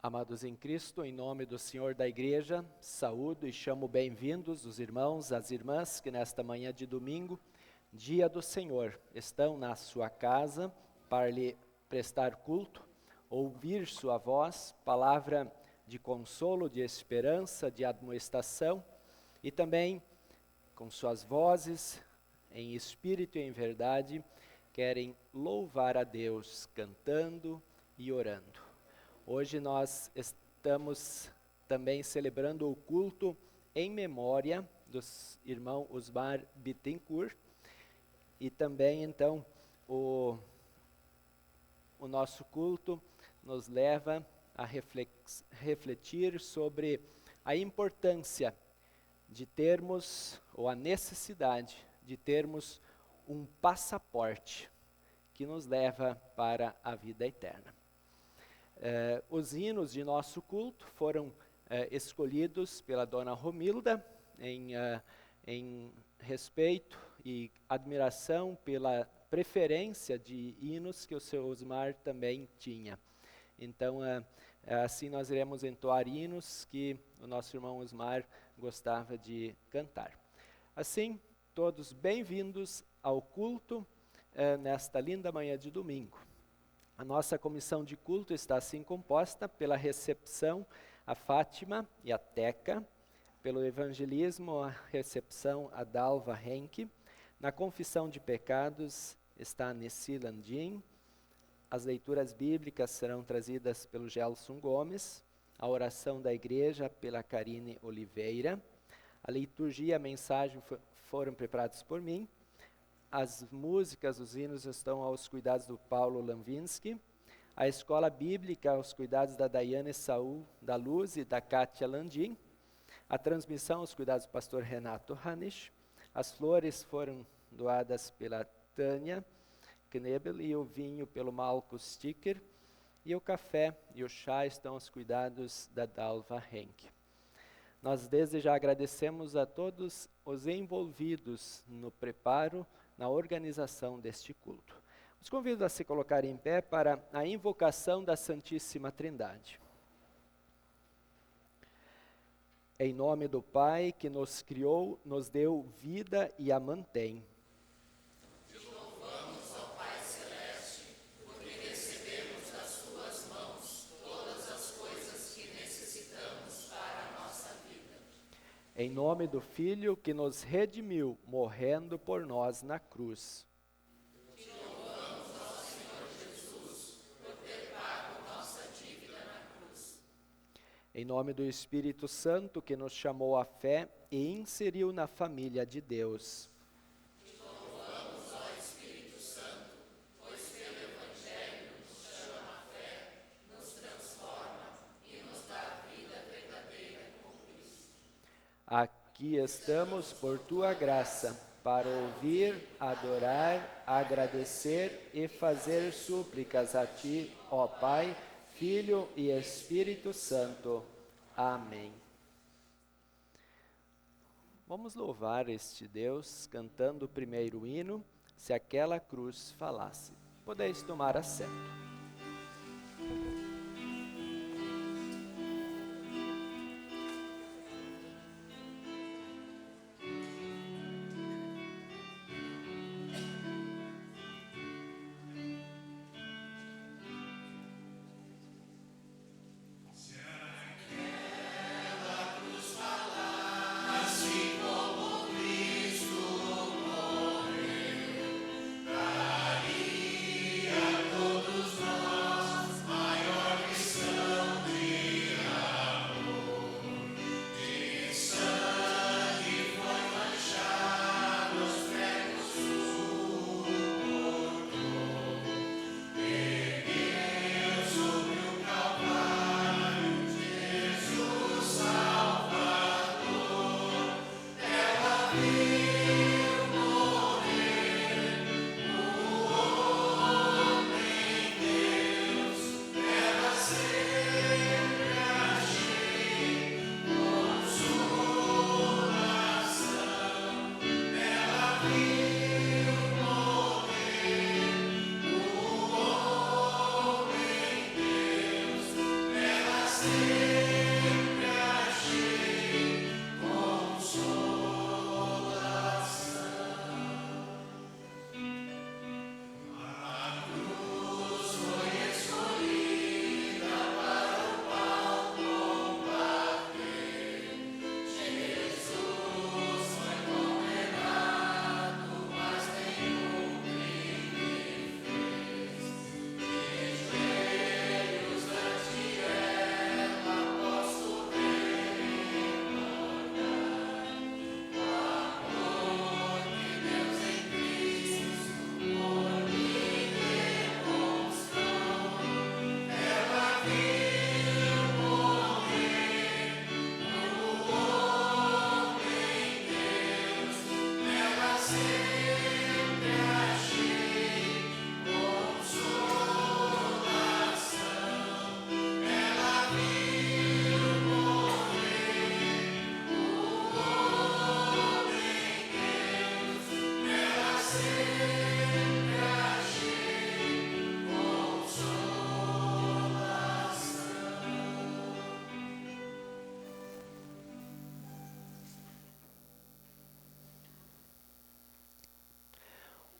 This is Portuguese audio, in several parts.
Amados em Cristo, em nome do Senhor da Igreja, saúdo e chamo bem-vindos os irmãos, as irmãs que nesta manhã de domingo, dia do Senhor, estão na sua casa para lhe prestar culto, ouvir sua voz, palavra de consolo, de esperança, de admoestação e também com suas vozes, em espírito e em verdade, querem louvar a Deus cantando e orando. Hoje nós estamos também celebrando o culto em memória dos irmãos Osmar Bittencourt e também então o nosso culto nos leva a refletir sobre a importância de termos, ou a necessidade de termos um passaporte que nos leva para a vida eterna. Os hinos de nosso culto foram escolhidos pela dona Romilda em respeito e admiração pela preferência de hinos que o seu Osmar também tinha. Então, assim nós iremos entoar hinos que o nosso irmão Osmar gostava de cantar. Assim, todos bem-vindos ao culto nesta linda manhã de domingo. A nossa comissão de culto está assim composta pela recepção, a Fátima e a Teca, pelo evangelismo, a recepção, a Dalva Henke, na confissão de pecados está a Nessi Landim, as leituras bíblicas serão trazidas pelo Gelson Gomes, a oração da igreja pela Karine Oliveira, a liturgia e a mensagem foram preparados por mim, as músicas, os hinos estão aos cuidados do Paulo Lanvinsky, a escola bíblica aos cuidados da Daiane Saul da Luz e da Kátia Landim, a transmissão aos cuidados do pastor Renato Hanisch, as flores foram doadas pela Tânia Knebel e o vinho pelo Malco Sticker, e o café e o chá estão aos cuidados da Dalva Henke. Nós desde já agradecemos a todos os envolvidos no preparo, na organização deste culto. Os convido a se colocarem em pé para a invocação da Santíssima Trindade. Em nome do Pai, que nos criou, nos deu vida e a mantém. Te louvamos, ó Pai Celeste, porque recebemos das tuas mãos todas as coisas que necessitamos para a nossa vida. Em nome do Filho, que nos redimiu, morrendo por nós na cruz. Te louvamos, ó Senhor Jesus, por ter pago nossa dívida na cruz. Em nome do Espírito Santo, que nos chamou à fé e inseriu na família de Deus. Te louvamos, ó Espírito Santo, pois pelo Evangelho nos chama à fé, nos transforma e nos dá vida verdadeira com Cristo. Aqui estamos por tua graça, para ouvir, adorar, agradecer e fazer súplicas a ti, ó Pai, Filho e Espírito Santo. Amém. Vamos louvar este Deus cantando o primeiro hino, Se Aquela Cruz Falasse. Podeis tomar assento. Assim como Cristo morreu, daria a todos nós maior lição de amor. De sangue foi manchado, os pregos suportou, ergueu sobre o Calvário Jesus Salvador. Ela viu morrer o homem Deus, ela sempre achei consolação. Ela viu morrer o homem Deus, ela sempre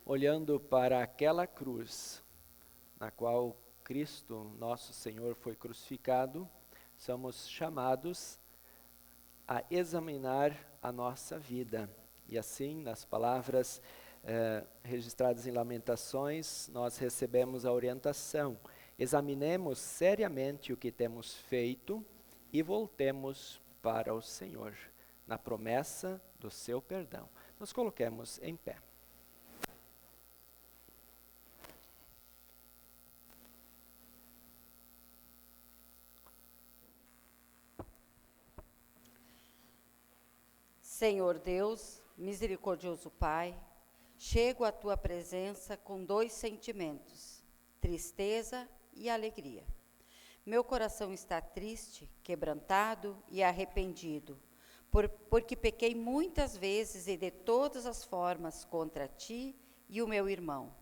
olhando para aquela cruz na qual Cristo, nosso Senhor, foi crucificado, somos chamados a examinar a nossa vida. E assim, nas palavras registradas em Lamentações, nós recebemos a orientação: examinemos seriamente o que temos feito e voltemos para o Senhor, na promessa do seu perdão. Nos coloquemos em pé. Senhor Deus, misericordioso Pai, chego à tua presença com dois sentimentos, tristeza e alegria. Meu coração está triste, quebrantado e arrependido, porque pequei muitas vezes e de todas as formas contra ti e o meu irmão,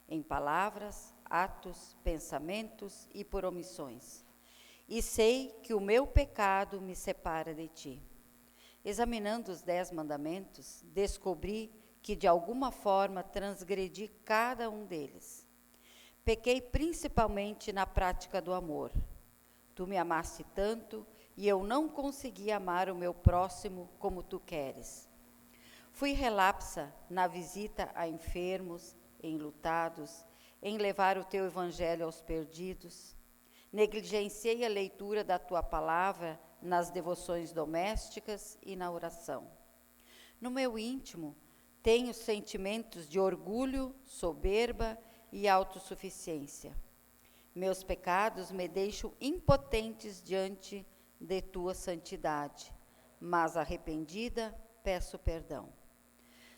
em palavras, atos, pensamentos e por omissões. E sei que o meu pecado me separa de ti. Examinando os 10 mandamentos, descobri que de alguma forma transgredi cada um deles. Pequei principalmente na prática do amor. Tu me amaste tanto e eu não consegui amar o meu próximo como tu queres. Fui relapsa na visita a enfermos, enlutados, em levar o teu evangelho aos perdidos. Negligenciei a leitura da tua palavra nas devoções domésticas e na oração. No meu íntimo, tenho sentimentos de orgulho, soberba e autossuficiência. Meus pecados me deixam impotentes diante de tua santidade, mas arrependida, peço perdão.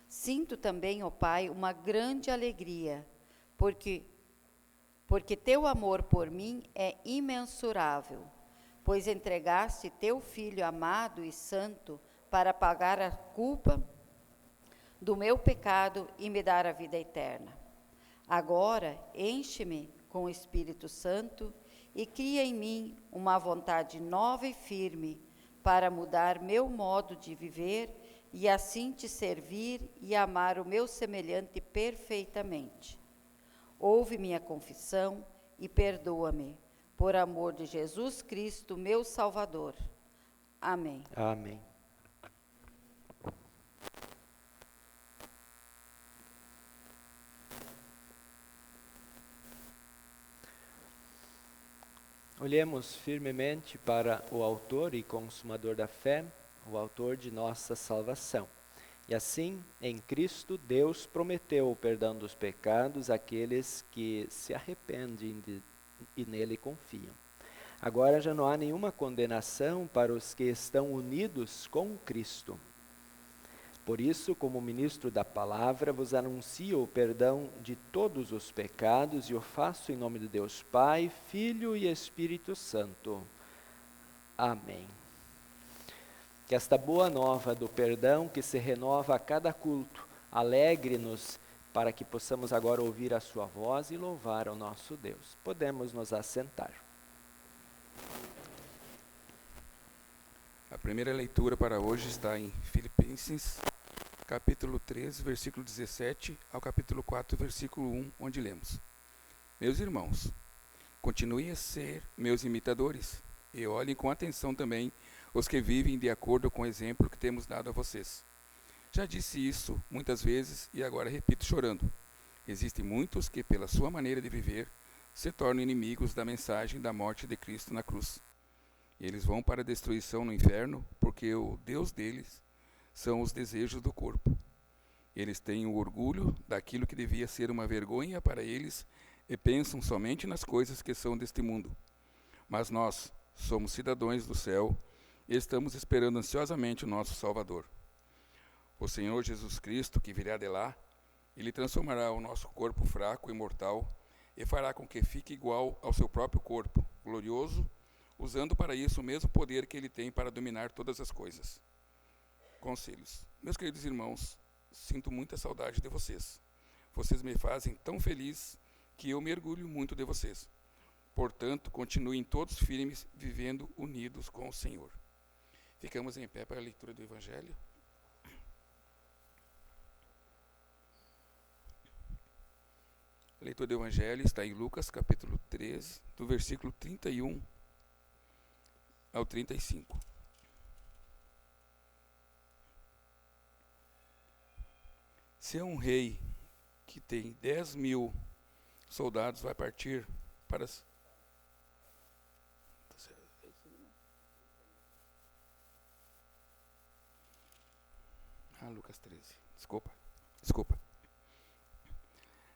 Sinto também, ó Pai, uma grande alegria, porque teu amor por mim é imensurável, pois entregaste teu Filho amado e santo para pagar a culpa do meu pecado e me dar a vida eterna. Agora, enche-me com o Espírito Santo e cria em mim uma vontade nova e firme para mudar meu modo de viver e assim te servir e amar o meu semelhante perfeitamente. Ouve minha confissão e perdoa-me, por amor de Jesus Cristo, meu Salvador. Amém. Amém. Olhemos firmemente para o autor e consumador da fé, o autor de nossa salvação. E assim, em Cristo, Deus prometeu o perdão dos pecados àqueles que se arrependem e nele confiam. Agora já não há nenhuma condenação para os que estão unidos com Cristo. Por isso, como ministro da palavra, vos anuncio o perdão de todos os pecados e o faço em nome de Deus Pai, Filho e Espírito Santo. Amém. Que esta boa nova do perdão, que se renova a cada culto, alegre-nos para que possamos agora ouvir a sua voz e louvar ao nosso Deus. Podemos nos assentar. A primeira leitura para hoje está em Filipenses, capítulo 3, versículo 17, ao capítulo 4, versículo 1, onde lemos: Meus irmãos, continuem a ser meus imitadores, e olhem com atenção também os que vivem de acordo com o exemplo que temos dado a vocês. Já disse isso muitas vezes e agora repito chorando. Existem muitos que, pela sua maneira de viver, se tornam inimigos da mensagem da morte de Cristo na cruz. Eles vão para a destruição no inferno, porque o Deus deles são os desejos do corpo. Eles têm o orgulho daquilo que devia ser uma vergonha para eles e pensam somente nas coisas que são deste mundo. Mas nós somos cidadãos do céu e estamos esperando ansiosamente o nosso Salvador. O Senhor Jesus Cristo, que virá de lá, Ele transformará o nosso corpo fraco e mortal e fará com que fique igual ao seu próprio corpo, glorioso, usando para isso o mesmo poder que Ele tem para dominar todas as coisas. Conselhos. Meus queridos irmãos, sinto muita saudade de vocês. Vocês me fazem tão feliz que eu me orgulho muito de vocês. Portanto, continuem todos firmes, vivendo unidos com o Senhor. Ficamos em pé para a leitura do Evangelho. A leitura do Evangelho está em Lucas, capítulo 13, do versículo 31 ao 35. Se é um rei que tem 10.000 soldados, vai partir para... Lucas 13. Desculpa.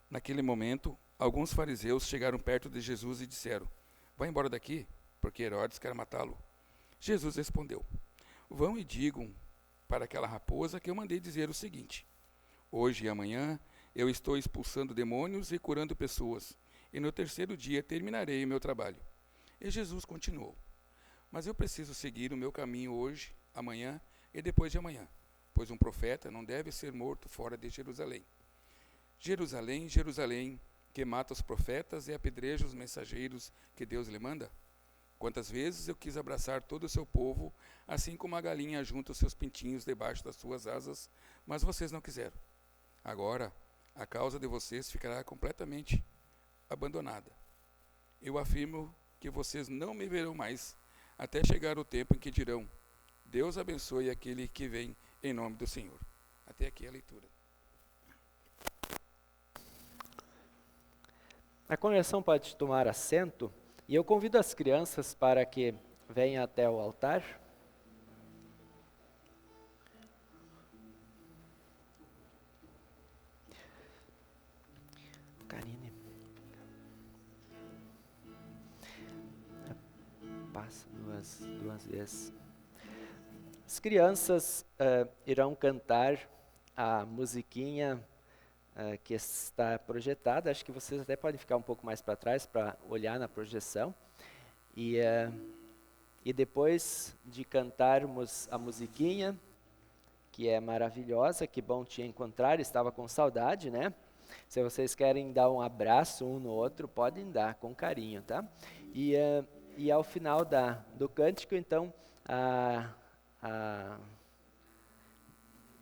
Naquele momento, alguns fariseus chegaram perto de Jesus e disseram: vá embora daqui, porque Herodes quer matá-lo. Jesus respondeu: vão e digam para aquela raposa que eu mandei dizer o seguinte: hoje e amanhã eu estou expulsando demônios e curando pessoas, e no terceiro dia terminarei o meu trabalho. E Jesus continuou: mas eu preciso seguir o meu caminho hoje, amanhã e depois de amanhã, pois um profeta não deve ser morto fora de Jerusalém. Jerusalém, Jerusalém, que mata os profetas e apedreja os mensageiros que Deus lhe manda? Quantas vezes eu quis abraçar todo o seu povo, assim como a galinha junta os seus pintinhos debaixo das suas asas, mas vocês não quiseram. Agora, a causa de vocês ficará completamente abandonada. Eu afirmo que vocês não me verão mais, até chegar o tempo em que dirão: Deus abençoe aquele que vem em nome do Senhor. Até aqui a leitura. A congregação pode tomar assento e eu convido as crianças para que venham até o altar. Karine, passa duas vezes. As crianças irão cantar a musiquinha que está projetada. Acho que vocês até podem ficar um pouco mais para trás para olhar na projeção. E depois de cantarmos a musiquinha, que é maravilhosa, que bom te encontrar, estava com saudade, né? Se vocês querem dar um abraço um no outro, podem dar com carinho, tá? E ao final do cântico, então, a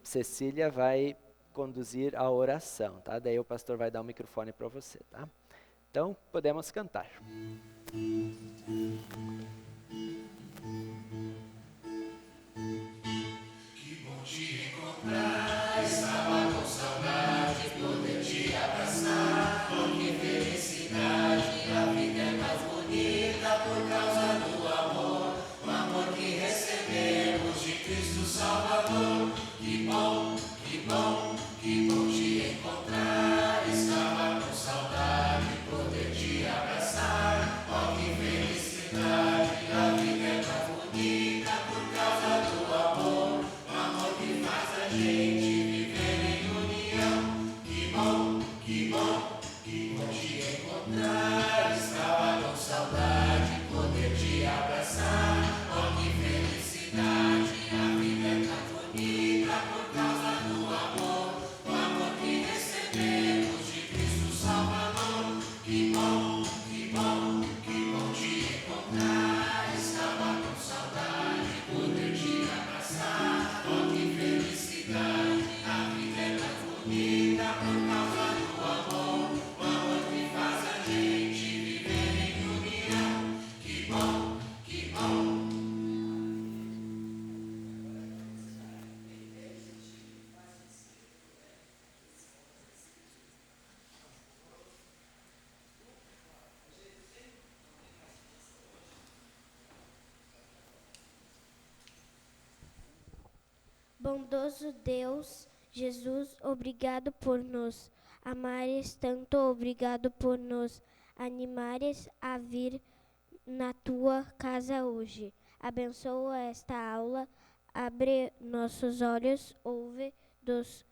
Cecília vai conduzir a oração, tá? Daí o pastor vai dar o microfone para você, tá? Então, podemos cantar. Que bom te encontrar, estava com saudade, poder te abraçar. Oh, que felicidade, a vida é mais bonita por causa do amor. O amor que recebemos de Cristo Salvador. Que bom, que bom, que bom te encontrar. Estava com saudade, poder te abraçar. Oh, que felicidade, a vida é mais bonita por causa do amor. O amor que faz a gente viver em união. Que bom, que bom, que bom te encontrar. Estava com saudade, poder te abraçar. Oh, que felicidade, a vida é mais bonita por causa do amor. O amor que recebemos de Cristo Salvador. Que bom, que bom, que bom te encontrar. Estava com saudade, poder te abraçar. Oh, que felicidade, a vida é mais bonita por causa do amor. O amor que faz a gente viver em união. Que bom, que bom. Bondoso Deus, Jesus, obrigado por nos amares tanto, obrigado por nos animares a vir na tua casa hoje. Abençoa esta aula, abre nossos olhos, ouve-nos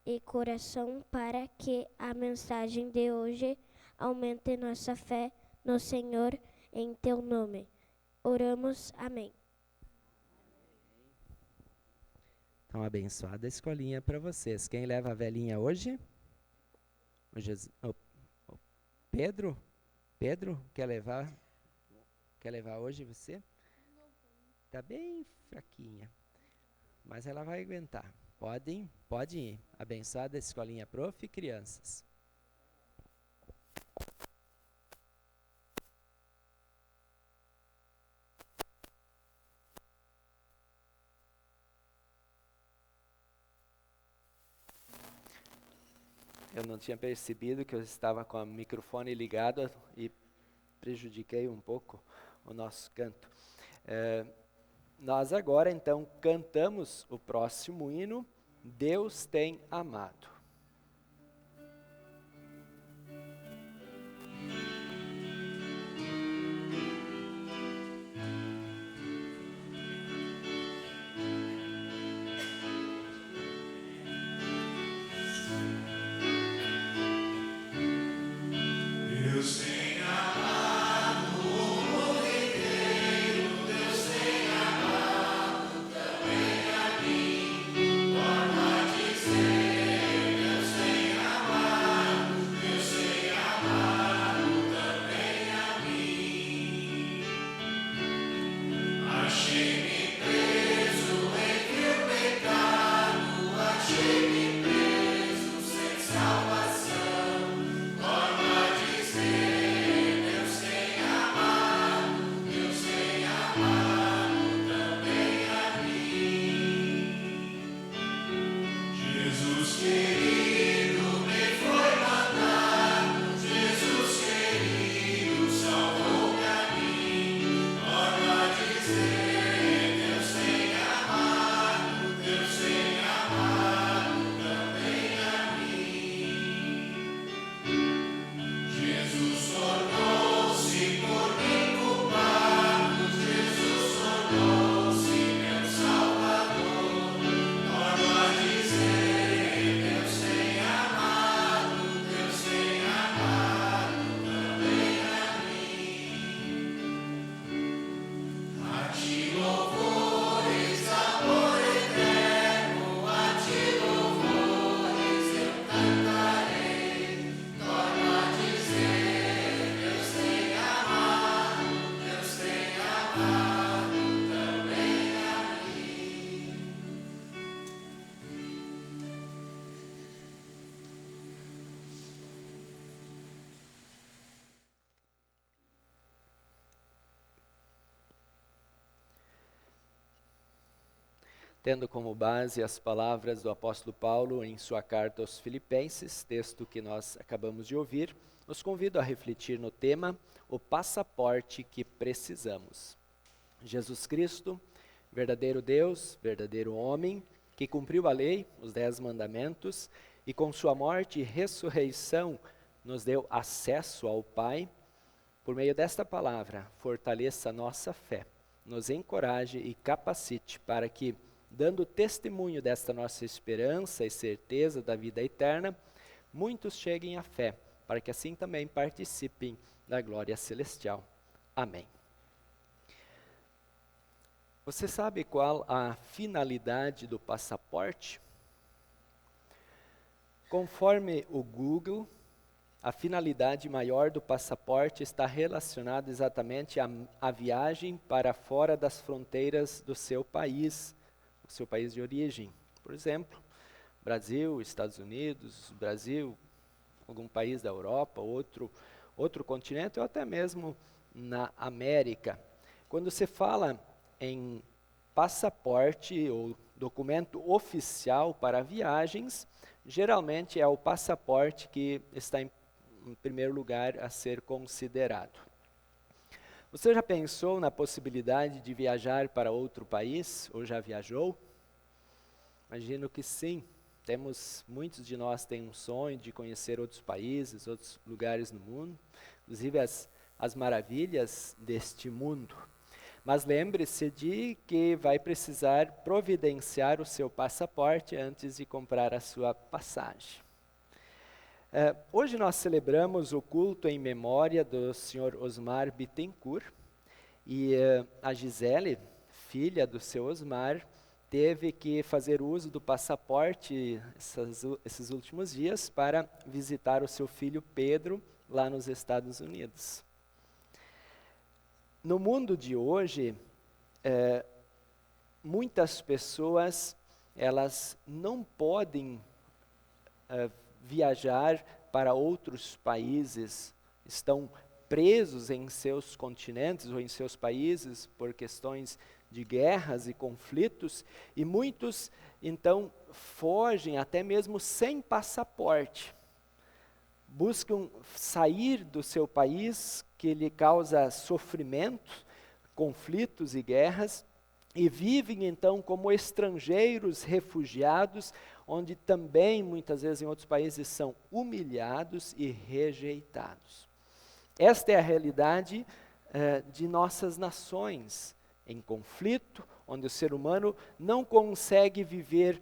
e coração para que a mensagem de hoje aumente nossa fé no Senhor, em teu nome. Oramos, amém. Então, abençoada escolinha para vocês. Quem leva a velhinha hoje? O Pedro? Pedro, quer levar hoje você? Está bem fraquinha, mas ela vai aguentar. Pode ir. Abençoada escolinha, prof e crianças. Eu não tinha percebido que eu estava com o microfone ligado e prejudiquei um pouco o nosso canto. Nós agora então cantamos o próximo hino, Deus tem amado. Deus tem amado o mundo inteiro, Deus tem amado também a mim. Torno a dizer, Deus tem amado também a mim. Achei-me preso entre o pecado, achei-me preso sem salvação. Torno a dizer, Deus tem amado também a mim. Jesus querido me foi mandado, Jesus querido salvou-me a mim. Torno a dizer, Deus tem amado também a mim. Jesus tornou-se por mim culpado, Jesus tornou-se meu Salvador. Torno a dizer, Deus tem amado também a mim. A ti louvores, amor eterno, a ti louvores eu cantarei. Torno a dizer, Deus tem amado também a mim. Tendo como base as palavras do apóstolo Paulo em sua carta aos Filipenses, texto que nós acabamos de ouvir, os convido a refletir no tema, o passaporte que precisamos. Jesus Cristo, verdadeiro Deus, verdadeiro homem, que cumpriu a lei, os 10 mandamentos, e com sua morte e ressurreição nos deu acesso ao Pai. Por meio desta palavra, fortaleça a nossa fé, nos encoraje e capacite para que, dando testemunho desta nossa esperança e certeza da vida eterna, muitos cheguem à fé, para que assim também participem da glória celestial. Amém. Você sabe qual a finalidade do passaporte? Conforme o Google, a finalidade maior do passaporte está relacionada exatamente à viagem para fora das fronteiras do seu país de origem. Por exemplo, Brasil, Estados Unidos, Brasil, algum país da Europa, outro continente ou até mesmo na América. Quando se fala em passaporte ou documento oficial para viagens, geralmente é o passaporte que está em primeiro lugar a ser considerado. Você já pensou na possibilidade de viajar para outro país, ou já viajou? Imagino que sim. Muitos de nós têm um sonho de conhecer outros países, outros lugares no mundo, inclusive as maravilhas deste mundo. Mas lembre-se de que vai precisar providenciar o seu passaporte antes de comprar a sua passagem. Hoje nós celebramos o culto em memória do Sr. Osmar Bittencourt e a Gisele, filha do seu Osmar, teve que fazer uso do passaporte esses últimos dias para visitar o seu filho Pedro lá nos Estados Unidos. No mundo de hoje, muitas pessoas elas não podem viajar para outros países estão presos em seus continentes ou em seus países por questões de guerras e conflitos, e muitos então fogem até mesmo sem passaporte, buscam sair do seu país que lhe causa sofrimento, conflitos e guerras, e vivem então como estrangeiros refugiados, onde também muitas vezes em outros países são humilhados e rejeitados. Esta é a realidade de nossas nações em conflito, onde o ser humano não consegue viver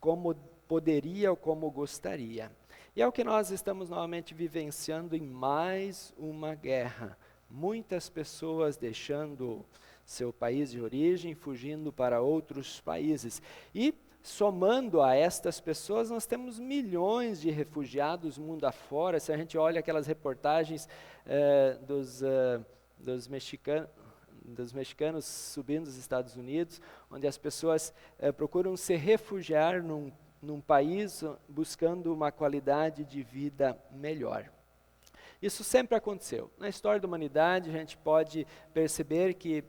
como poderia ou como gostaria. E é o que nós estamos novamente vivenciando em mais uma guerra. Muitas pessoas deixando seu país de origem, fugindo para outros países. E somando a estas pessoas, nós temos milhões de refugiados mundo afora. Se a gente olha aquelas reportagens dos mexicanos subindo os Estados Unidos, onde as pessoas procuram se refugiar num país buscando uma qualidade de vida melhor. Isso sempre aconteceu. Na história da humanidade, a gente pode perceber que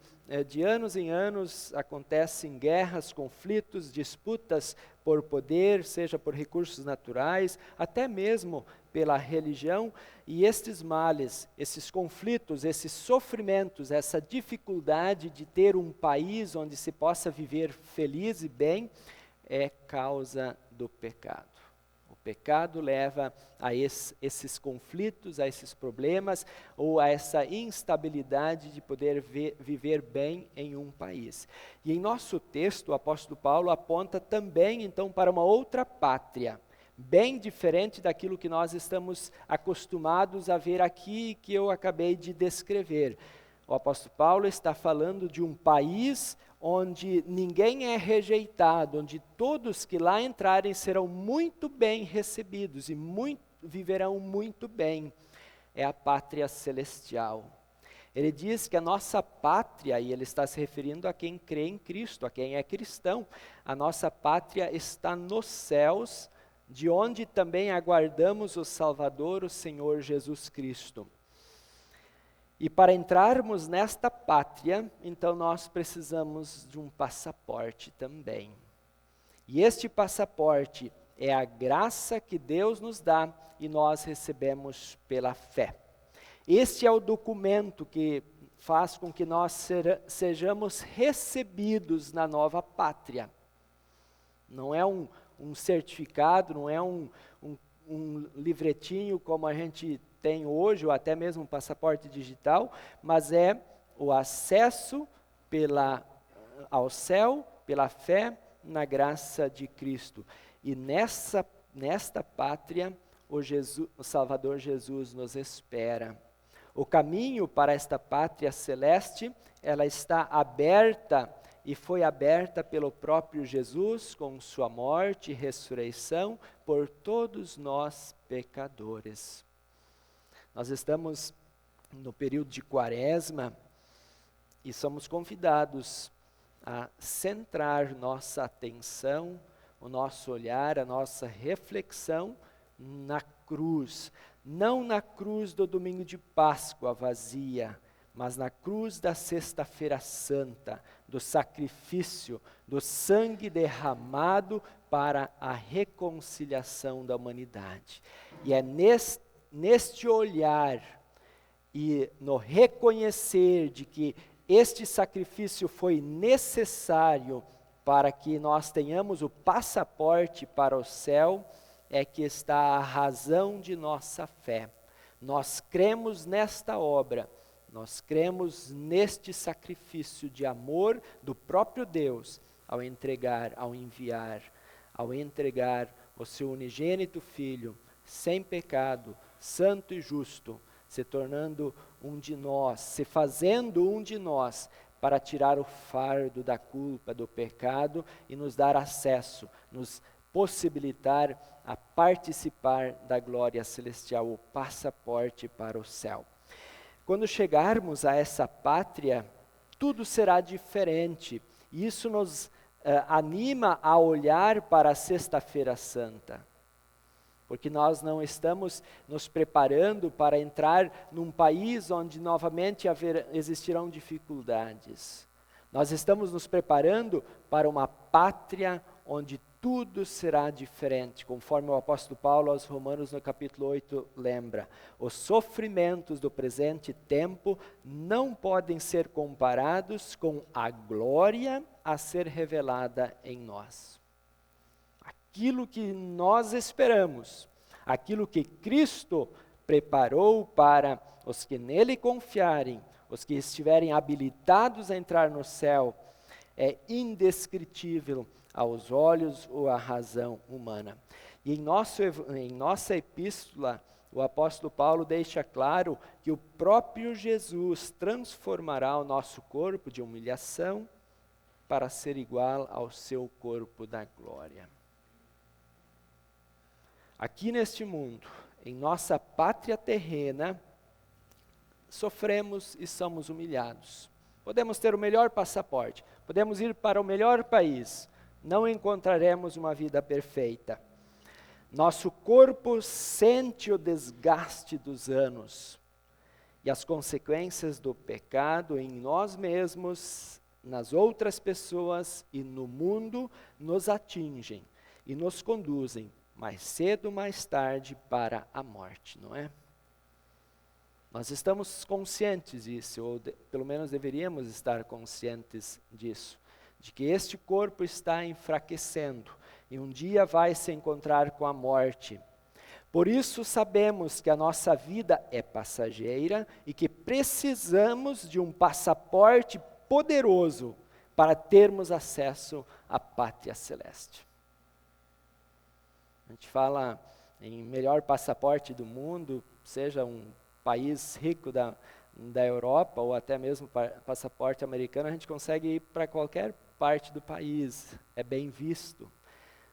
de anos em anos acontecem guerras, conflitos, disputas por poder, seja por recursos naturais, até mesmo pela religião, e estes males, esses conflitos, esses sofrimentos, essa dificuldade de ter um país onde se possa viver feliz e bem, é causa do pecado. O pecado leva a esses conflitos, a esses problemas, ou a essa instabilidade de poder viver bem em um país. E em nosso texto, o apóstolo Paulo aponta também, então, para uma outra pátria, bem diferente daquilo que nós estamos acostumados a ver aqui, que eu acabei de descrever. O apóstolo Paulo está falando de um país onde ninguém é rejeitado, onde todos que lá entrarem serão muito bem recebidos e viverão muito bem. É a pátria celestial. Ele diz que a nossa pátria, e ele está se referindo a quem crê em Cristo, a quem é cristão, a nossa pátria está nos céus, de onde também aguardamos o Salvador, o Senhor Jesus Cristo. E para entrarmos nesta pátria, então nós precisamos de um passaporte também. E este passaporte é a graça que Deus nos dá e nós recebemos pela fé. Este é o documento que faz com que nós sejamos recebidos na nova pátria. Não é um certificado, não é um livretinho como a gente tem hoje, ou até mesmo um passaporte digital, mas é o acesso ao céu pela fé na graça de Cristo. E nesta pátria, o Salvador Jesus nos espera. O caminho para esta pátria celeste, ela está aberta e foi aberta pelo próprio Jesus com sua morte e ressurreição por todos nós pecadores. Nós estamos no período de Quaresma e somos convidados a centrar nossa atenção, o nosso olhar, a nossa reflexão na cruz. Não na cruz do domingo de Páscoa vazia, mas na cruz da Sexta-feira Santa, do sacrifício, do sangue derramado para a reconciliação da humanidade. E é neste olhar e no reconhecer de que este sacrifício foi necessário para que nós tenhamos o passaporte para o céu, é que está a razão de nossa fé. Nós cremos nesta obra, nós cremos neste sacrifício de amor do próprio Deus, ao entregar o seu unigênito Filho, sem pecado, santo e justo, se tornando um de nós, se fazendo um de nós, para tirar o fardo da culpa, do pecado e nos dar acesso, nos possibilitar a participar da glória celestial, o passaporte para o céu. Quando chegarmos a essa pátria, tudo será diferente. E isso nos anima a olhar para a Sexta-feira Santa. porque nós não estamos nos preparando para entrar num país onde novamente existirão dificuldades. Nós estamos nos preparando para uma pátria onde tudo será diferente, conforme o apóstolo Paulo aos Romanos no capítulo 8 lembra. Os sofrimentos do presente tempo não podem ser comparados com a glória a ser revelada em nós. Aquilo que nós esperamos, aquilo que Cristo preparou para os que nele confiarem, os que estiverem habilitados a entrar no céu, é indescritível aos olhos ou à razão humana. E em nossa epístola, o apóstolo Paulo deixa claro que o próprio Jesus transformará o nosso corpo de humilhação para ser igual ao seu corpo da glória. Aqui neste mundo, em nossa pátria terrena, sofremos e somos humilhados. Podemos ter o melhor passaporte, podemos ir para o melhor país, não encontraremos uma vida perfeita. Nosso corpo sente o desgaste dos anos e as consequências do pecado em nós mesmos, nas outras pessoas e no mundo nos atingem e nos conduzem mais cedo ou mais tarde para a morte, não é? Nós estamos conscientes disso, ou pelo menos deveríamos estar conscientes disso, de que este corpo está enfraquecendo e um dia vai se encontrar com a morte. Por isso sabemos que a nossa vida é passageira e que precisamos de um passaporte poderoso para termos acesso à pátria celeste. A gente fala em melhor passaporte do mundo, seja um país rico da Europa ou até mesmo passaporte americano, a gente consegue ir para qualquer parte do país, é bem visto.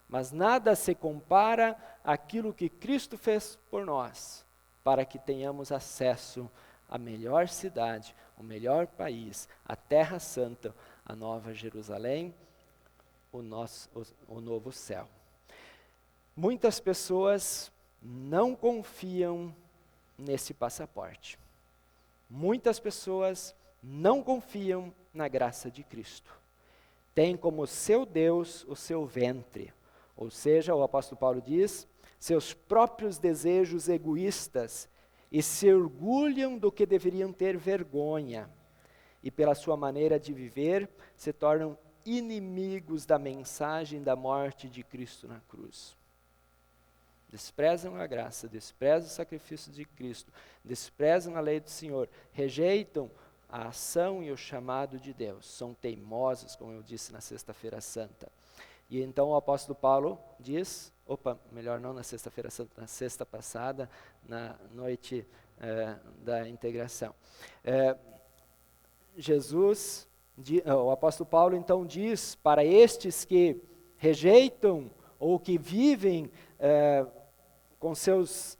Mas nada se compara àquilo que Cristo fez por nós, para que tenhamos acesso à melhor cidade, o melhor país, a Terra Santa, a Nova Jerusalém, o novo céu. Muitas pessoas não confiam nesse passaporte. Muitas pessoas não confiam na graça de Cristo. Tem como seu Deus o seu ventre, ou seja, o apóstolo Paulo diz, seus próprios desejos egoístas, e se orgulham do que deveriam ter vergonha, e pela sua maneira de viver, se tornam inimigos da mensagem da morte de Cristo na cruz. Desprezam a graça, desprezam o sacrifício de Cristo, desprezam a lei do Senhor, rejeitam a ação e o chamado de Deus, são teimosos, como eu disse na Sexta-feira Santa. E então o apóstolo Paulo diz, melhor não na Sexta-feira Santa, na sexta passada, na noite da integração. O apóstolo Paulo então diz para estes que rejeitam ou que vivem com seus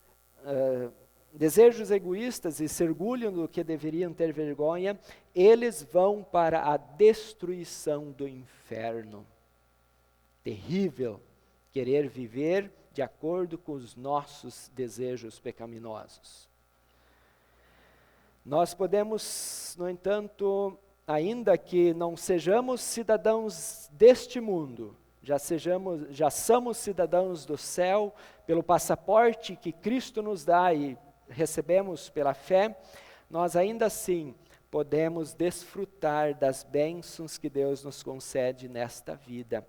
desejos egoístas e se orgulham do que deveriam ter vergonha, eles vão para a destruição do inferno. Terrível querer viver de acordo com os nossos desejos pecaminosos. Nós podemos, no entanto, ainda que não sejamos cidadãos deste mundo, já somos cidadãos do céu pelo passaporte que Cristo nos dá e recebemos pela fé, nós ainda assim podemos desfrutar das bênçãos que Deus nos concede nesta vida.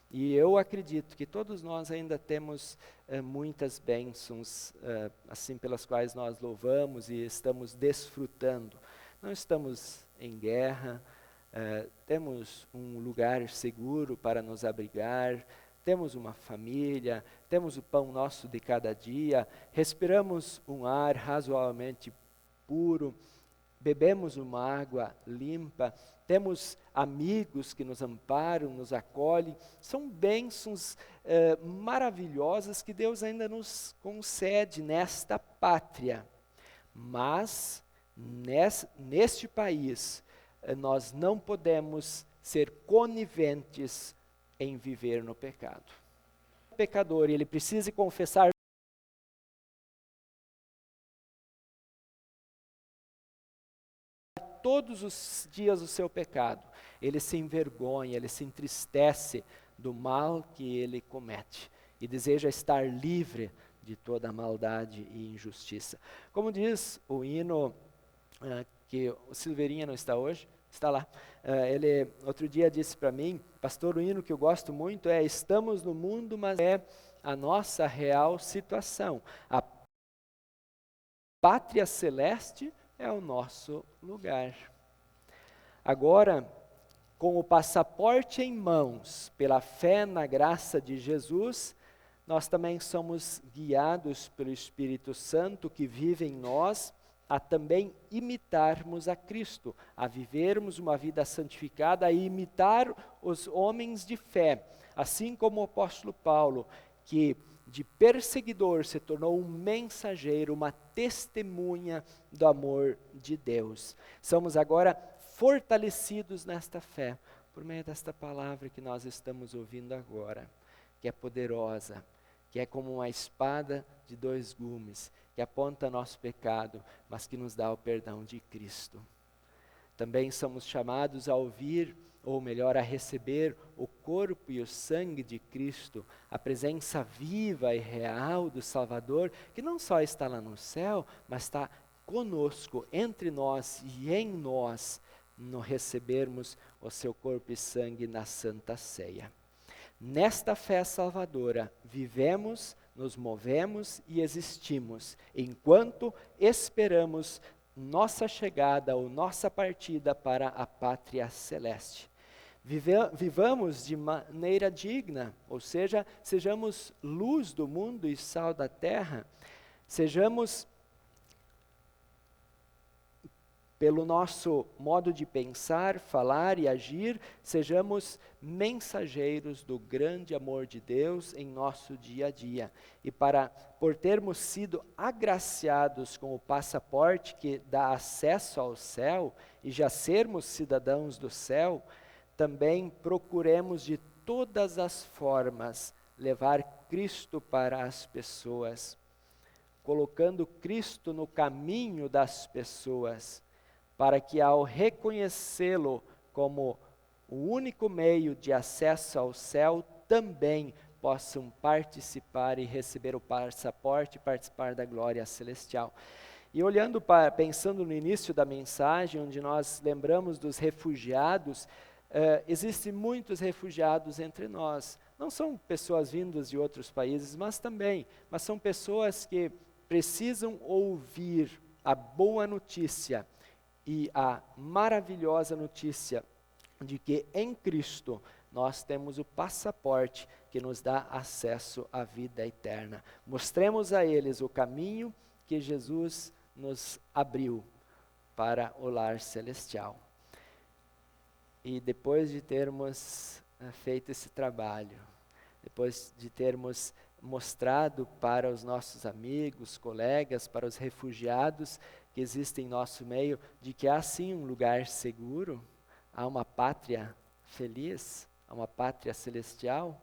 E eu acredito que todos nós ainda temos muitas bênçãos, assim pelas quais nós louvamos e estamos desfrutando. Não estamos em guerra, temos um lugar seguro para nos abrigar, temos uma família, temos o pão nosso de cada dia, respiramos um ar razoavelmente puro, bebemos uma água limpa, temos amigos que nos amparam, nos acolhem. São bênçãos maravilhosas que Deus ainda nos concede nesta pátria. Mas, neste país, nós não podemos ser coniventes em viver no pecado. O pecador, ele precisa confessar todos os dias o seu pecado, ele se envergonha, ele se entristece do mal que ele comete e deseja estar livre de toda maldade e injustiça. Como diz o hino, que o Silveirinha não está hoje, está lá. Ele outro dia disse para mim, pastor, o hino que eu gosto muito é: estamos no mundo, mas é a nossa real situação. A pátria celeste é o nosso lugar. Agora, com o passaporte em mãos, pela fé na graça de Jesus, nós também somos guiados pelo Espírito Santo que vive em nós, a também imitarmos a Cristo, a vivermos uma vida santificada, a imitar os homens de fé, assim como o apóstolo Paulo, que de perseguidor se tornou um mensageiro, uma testemunha do amor de Deus. Somos agora fortalecidos nesta fé, por meio desta palavra que nós estamos ouvindo agora, que é poderosa, que é como uma espada de 2 gumes, que aponta nosso pecado, mas que nos dá o perdão de Cristo. Também somos chamados a ouvir, ou melhor, a receber o corpo e o sangue de Cristo, a presença viva e real do Salvador, que não só está lá no céu, mas está conosco, entre nós e em nós, no recebermos o seu corpo e sangue na Santa Ceia. Nesta fé salvadora, vivemos, nos movemos e existimos, enquanto esperamos nossa chegada ou nossa partida para a pátria celeste. Vivamos de maneira digna, ou seja, sejamos luz do mundo e sal da terra, sejamos, pelo nosso modo de pensar, falar e agir, sejamos mensageiros do grande amor de Deus em nosso dia a dia. E por termos sido agraciados com o passaporte que dá acesso ao céu, e já sermos cidadãos do céu, também procuremos de todas as formas levar Cristo para as pessoas, colocando Cristo no caminho das pessoas, para que ao reconhecê-lo como o único meio de acesso ao céu, também possam participar e receber o passaporte e participar da glória celestial. E pensando no início da mensagem, onde nós lembramos dos refugiados, existem muitos refugiados entre nós. Não são pessoas vindas de outros países, mas são pessoas que precisam ouvir a boa notícia e a maravilhosa notícia de que em Cristo nós temos o passaporte que nos dá acesso à vida eterna. Mostremos a eles o caminho que Jesus nos abriu para o lar celestial. E depois de termos feito esse trabalho, depois de termos mostrado para os nossos amigos, colegas, para os refugiados que existem em nosso meio, de que há sim um lugar seguro, há uma pátria feliz, há uma pátria celestial,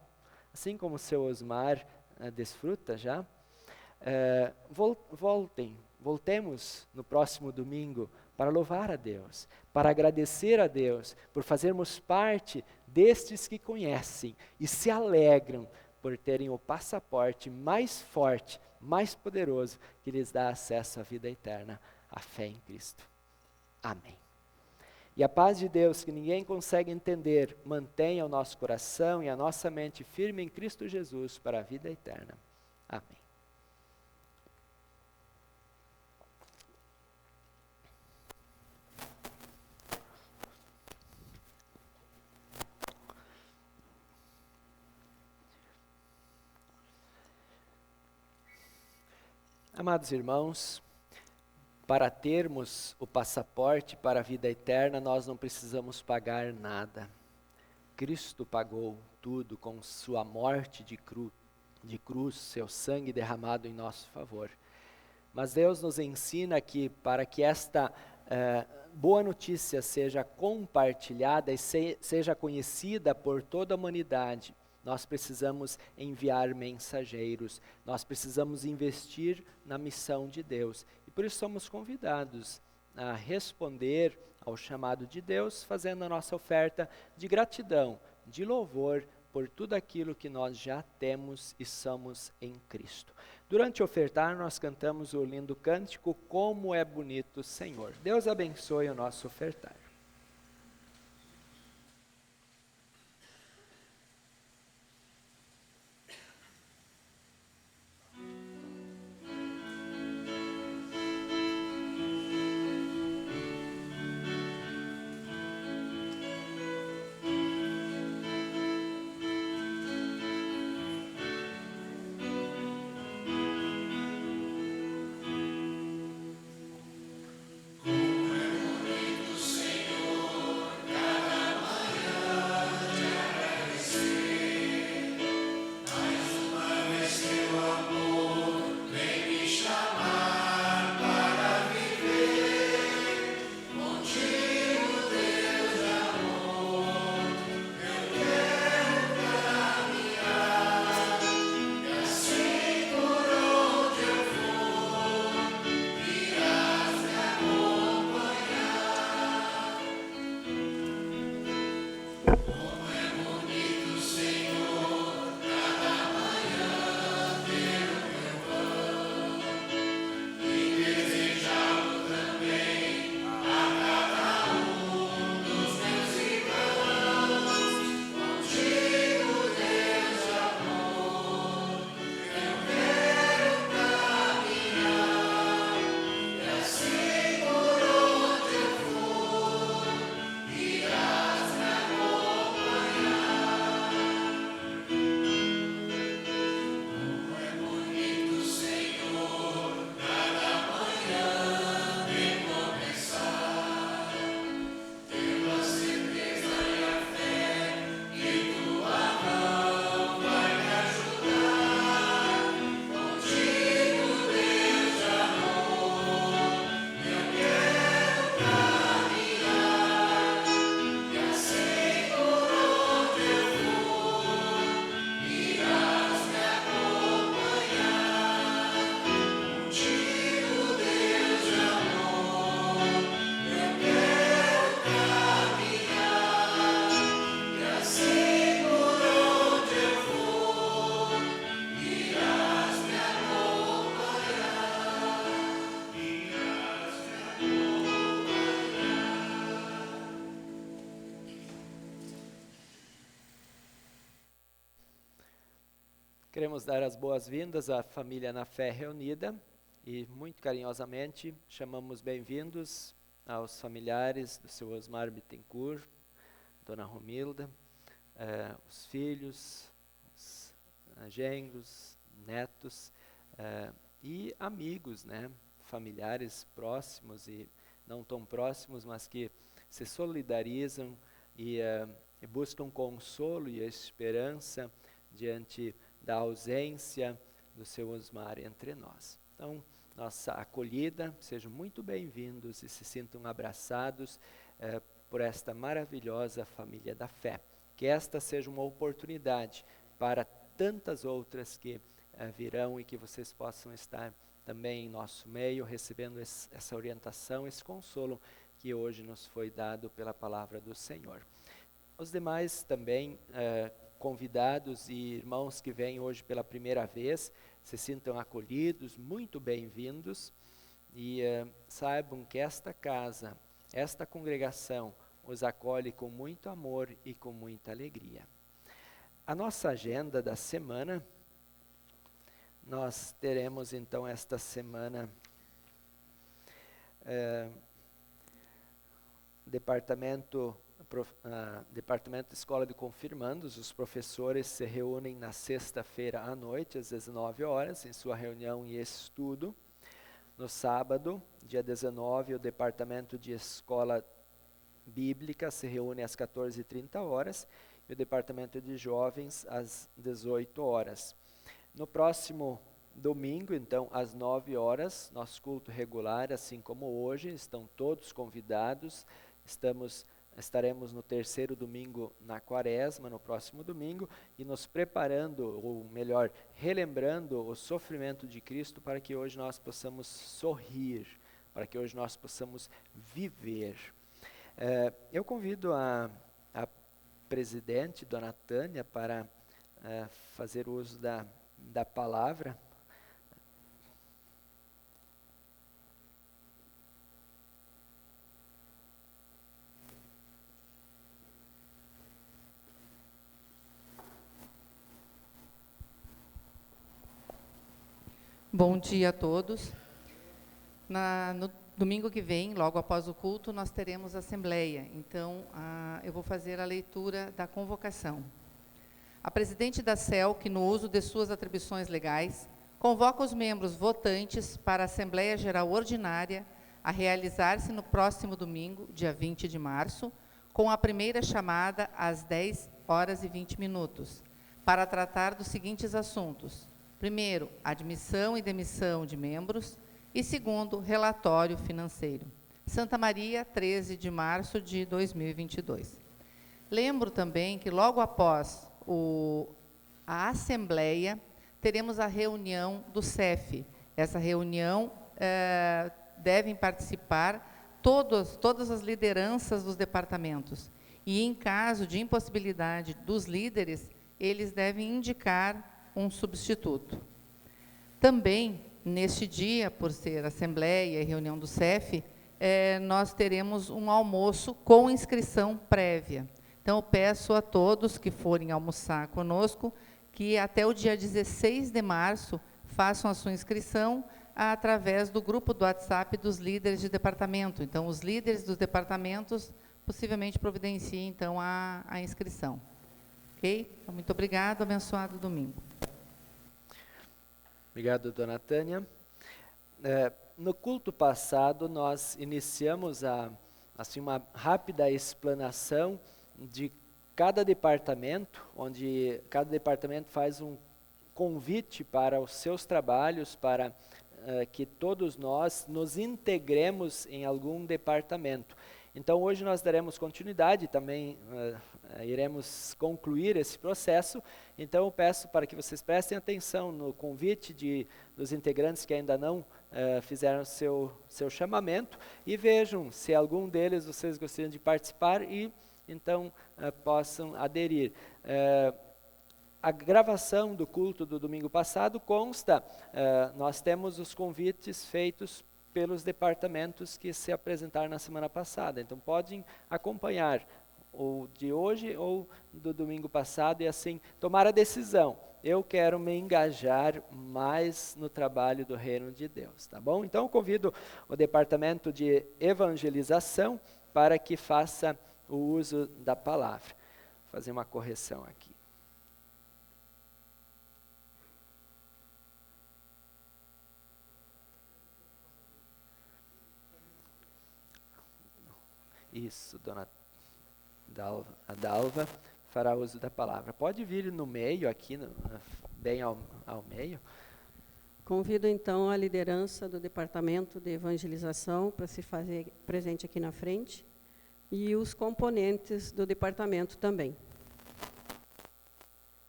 assim como o seu Osmar desfruta já. Voltemos no próximo domingo para louvar a Deus, para agradecer a Deus por fazermos parte destes que conhecem e se alegram por terem o passaporte mais forte, mais poderoso, que lhes dá acesso à vida eterna, a fé em Cristo. Amém. E a paz de Deus, que ninguém consegue entender, mantenha o nosso coração e a nossa mente firme em Cristo Jesus para a vida eterna. Amém. Amados irmãos, para termos o passaporte para a vida eterna, nós não precisamos pagar nada. Cristo pagou tudo com sua morte de cruz, seu sangue derramado em nosso favor. Mas Deus nos ensina que para que esta boa notícia seja compartilhada e seja conhecida por toda a humanidade, nós precisamos enviar mensageiros, nós precisamos investir na missão de Deus. E por isso somos convidados a responder ao chamado de Deus, fazendo a nossa oferta de gratidão, de louvor por tudo aquilo que nós já temos e somos em Cristo. Durante o ofertar, nós cantamos o lindo cântico, Como é Bonito, Senhor. Deus abençoe o nosso ofertar. Queremos dar as boas-vindas à família na fé reunida e muito carinhosamente chamamos bem-vindos aos familiares do seu Osmar Bittencourt, Dona Romilda, os filhos, os genros, netos e amigos, né, familiares próximos e não tão próximos, mas que se solidarizam e buscam consolo e esperança diante da ausência do seu Osmar entre nós. Então, nossa acolhida, sejam muito bem-vindos e se sintam abraçados por esta maravilhosa família da fé. Que esta seja uma oportunidade para tantas outras que virão e que vocês possam estar também em nosso meio, recebendo essa orientação, esse consolo que hoje nos foi dado pela palavra do Senhor. Os demais também convidados e irmãos que vêm hoje pela primeira vez, se sintam acolhidos, muito bem-vindos e saibam que esta casa, esta congregação, os acolhe com muito amor e com muita alegria. A nossa agenda da semana, nós teremos então esta semana Departamento de Escola de Confirmandos, os professores se reúnem na sexta-feira à noite, às 19 horas, em sua reunião e estudo. No sábado, dia 19, o Departamento de Escola Bíblica se reúne às 14h30 e o Departamento de Jovens às 18 horas. No próximo domingo, então, às 9 horas, nosso culto regular, assim como hoje, estão todos convidados, estaremos no terceiro domingo na quaresma, no próximo domingo, e nos preparando, ou melhor, relembrando o sofrimento de Cristo para que hoje nós possamos sorrir, para que hoje nós possamos viver. Eu convido a presidente, dona Tânia, para fazer uso da palavra. Bom dia a todos. No domingo que vem, logo após o culto, nós teremos assembleia. Então, eu vou fazer a leitura da convocação. A presidente da CEL, que no uso de suas atribuições legais, convoca os membros votantes para a Assembleia Geral Ordinária a realizar-se no próximo domingo, dia 20 de março, com a primeira chamada às 10h20, para tratar dos seguintes assuntos. Primeiro, admissão e demissão de membros. E segundo, relatório financeiro. Santa Maria, 13 de março de 2022. Lembro também que logo após a Assembleia, teremos a reunião do CEF. Essa reunião devem participar todas as lideranças dos departamentos. E, em caso de impossibilidade dos líderes, eles devem indicar um substituto. Também, neste dia, por ser assembleia e reunião do CEF, nós teremos um almoço com inscrição prévia. Então, eu peço a todos que forem almoçar conosco, que até o dia 16 de março façam a sua inscrição através do grupo do WhatsApp dos líderes de departamento. Então, os líderes dos departamentos possivelmente providenciem, então, a inscrição. Ok? Então, muito obrigado, abençoado domingo. Obrigado, dona Tânia. No culto passado, nós iniciamos assim, uma rápida explanação de cada departamento, onde cada departamento faz um convite para os seus trabalhos, para que todos nós nos integremos em algum departamento. Então, hoje nós daremos continuidade, também iremos concluir esse processo. Então, eu peço para que vocês prestem atenção no convite dos integrantes que ainda não fizeram seu chamamento e vejam se algum deles vocês gostariam de participar e, então, possam aderir. A gravação do culto do domingo passado consta, nós temos os convites feitos pelos departamentos que se apresentaram na semana passada. Então, podem acompanhar ou de hoje ou do domingo passado e assim tomar a decisão. Eu quero me engajar mais no trabalho do reino de Deus, tá bom? Então, eu convido o departamento de evangelização para que faça o uso da palavra. Vou fazer uma correção aqui. Isso, dona Dalva fará uso da palavra. Pode vir no meio aqui, bem ao meio. Convido então a liderança do Departamento de Evangelização para se fazer presente aqui na frente e os componentes do departamento também.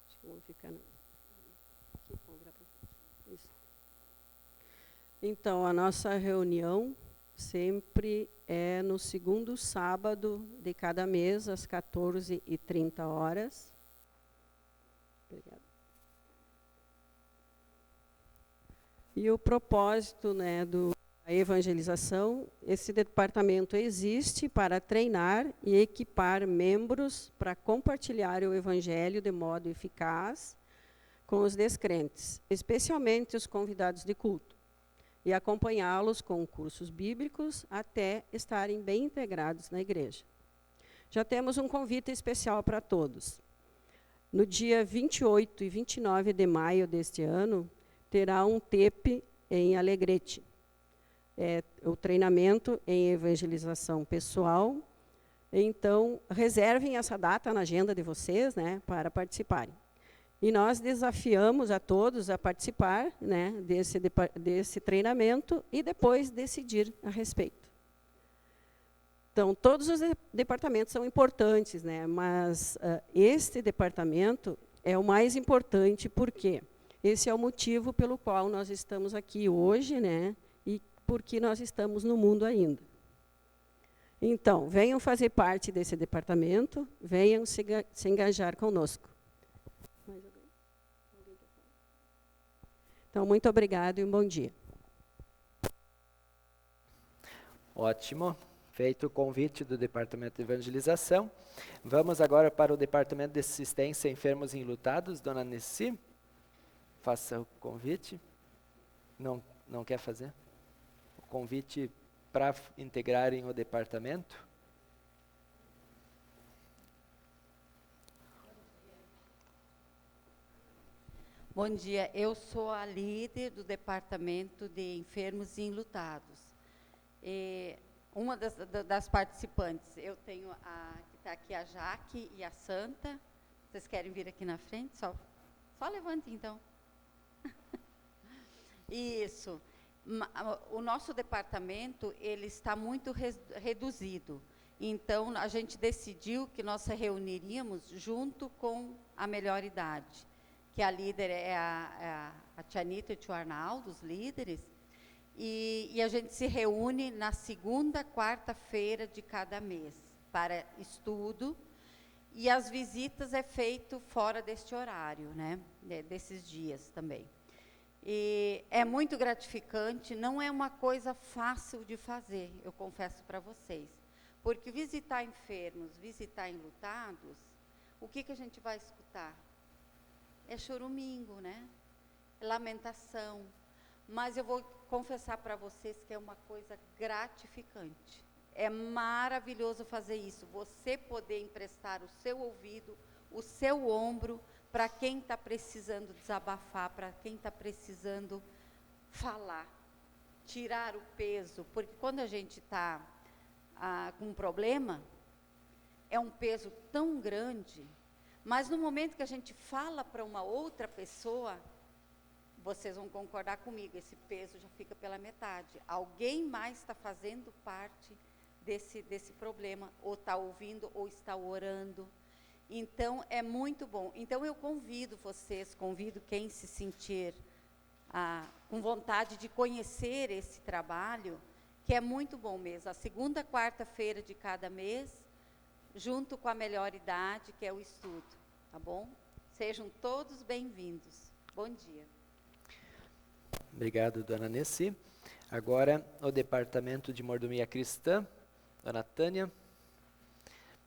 Acho que vou ficar aqui, vou virar para frente. Isso. Então, a nossa reunião sempre é no segundo sábado de cada mês, às 14h30. Obrigada. E o propósito, né, da evangelização, esse departamento existe para treinar e equipar membros para compartilhar o evangelho de modo eficaz com os descrentes, especialmente os convidados de culto, e acompanhá-los com cursos bíblicos até estarem bem integrados na igreja. Já temos um convite especial para todos. No dia 28 e 29 de maio deste ano, terá um TEP em Alegrete. O treinamento em evangelização pessoal. Então, reservem essa data na agenda de vocês, né, para participarem. E nós desafiamos a todos a participar, né, desse treinamento e depois decidir a respeito. Então, todos os departamentos são importantes, né, mas este departamento é o mais importante porque esse é o motivo pelo qual nós estamos aqui hoje, né, e porque nós estamos no mundo ainda. Então, venham fazer parte desse departamento, venham se engajar conosco. Então, muito obrigado e um bom dia. Ótimo. Feito o convite do Departamento de Evangelização, vamos agora para o Departamento de Assistência a Enfermos e Enlutados. Dona Nessi, faça o convite. Não quer fazer? O convite para integrarem o departamento. Bom dia, eu sou a líder do Departamento de Enfermos e Enlutados. Uma das participantes, eu tenho está aqui a Jaque e a Santa. Vocês querem vir aqui na frente? Só levante, então. Isso. O nosso departamento, ele está muito reduzido. Então, a gente decidiu que nós se reuniríamos junto com a melhor idade, que a líder é a tia Anitta e o tio Arnaldo, os líderes. E a gente se reúne na segunda quarta-feira de cada mês para estudo, e as visitas é feito fora deste horário, né, desses dias também. E é muito gratificante, não é uma coisa fácil de fazer, eu confesso para vocês, porque visitar enfermos, visitar enlutados, o que a gente vai escutar? É chorumingo, né? É lamentação. Mas eu vou confessar para vocês que é uma coisa gratificante. É maravilhoso fazer isso, você poder emprestar o seu ouvido, o seu ombro, para quem está precisando desabafar, para quem está precisando falar, tirar o peso, porque quando a gente está com um problema, é um peso tão grande, mas no momento que a gente fala para uma outra pessoa, vocês vão concordar comigo, esse peso já fica pela metade. Alguém mais está fazendo parte desse problema, ou está ouvindo, ou está orando. Então, é muito bom. Então, eu convido vocês, convido quem se sentir com vontade de conhecer esse trabalho, que é muito bom mesmo. A segunda quarta-feira de cada mês, junto com a melhor idade, que é o estudo. Tá bom? Sejam todos bem-vindos. Bom dia. Obrigado, dona Nessi. Agora, o Departamento de Mordomia Cristã, dona Tânia.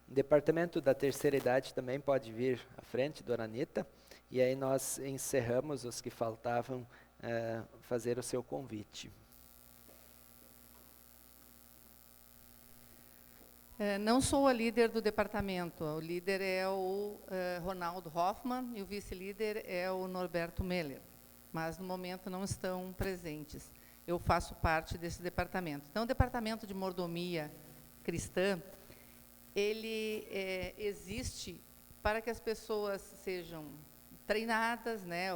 O Departamento da Terceira Idade também pode vir à frente, dona Anitta. E aí nós encerramos os que faltavam fazer o seu convite. Não sou a líder do departamento, o líder é o Ronaldo Hoffmann e o vice-líder é o Norberto Meller, mas no momento não estão presentes. Eu faço parte desse departamento. Então, o Departamento de Mordomia Cristã, ele existe para que as pessoas sejam treinadas, né,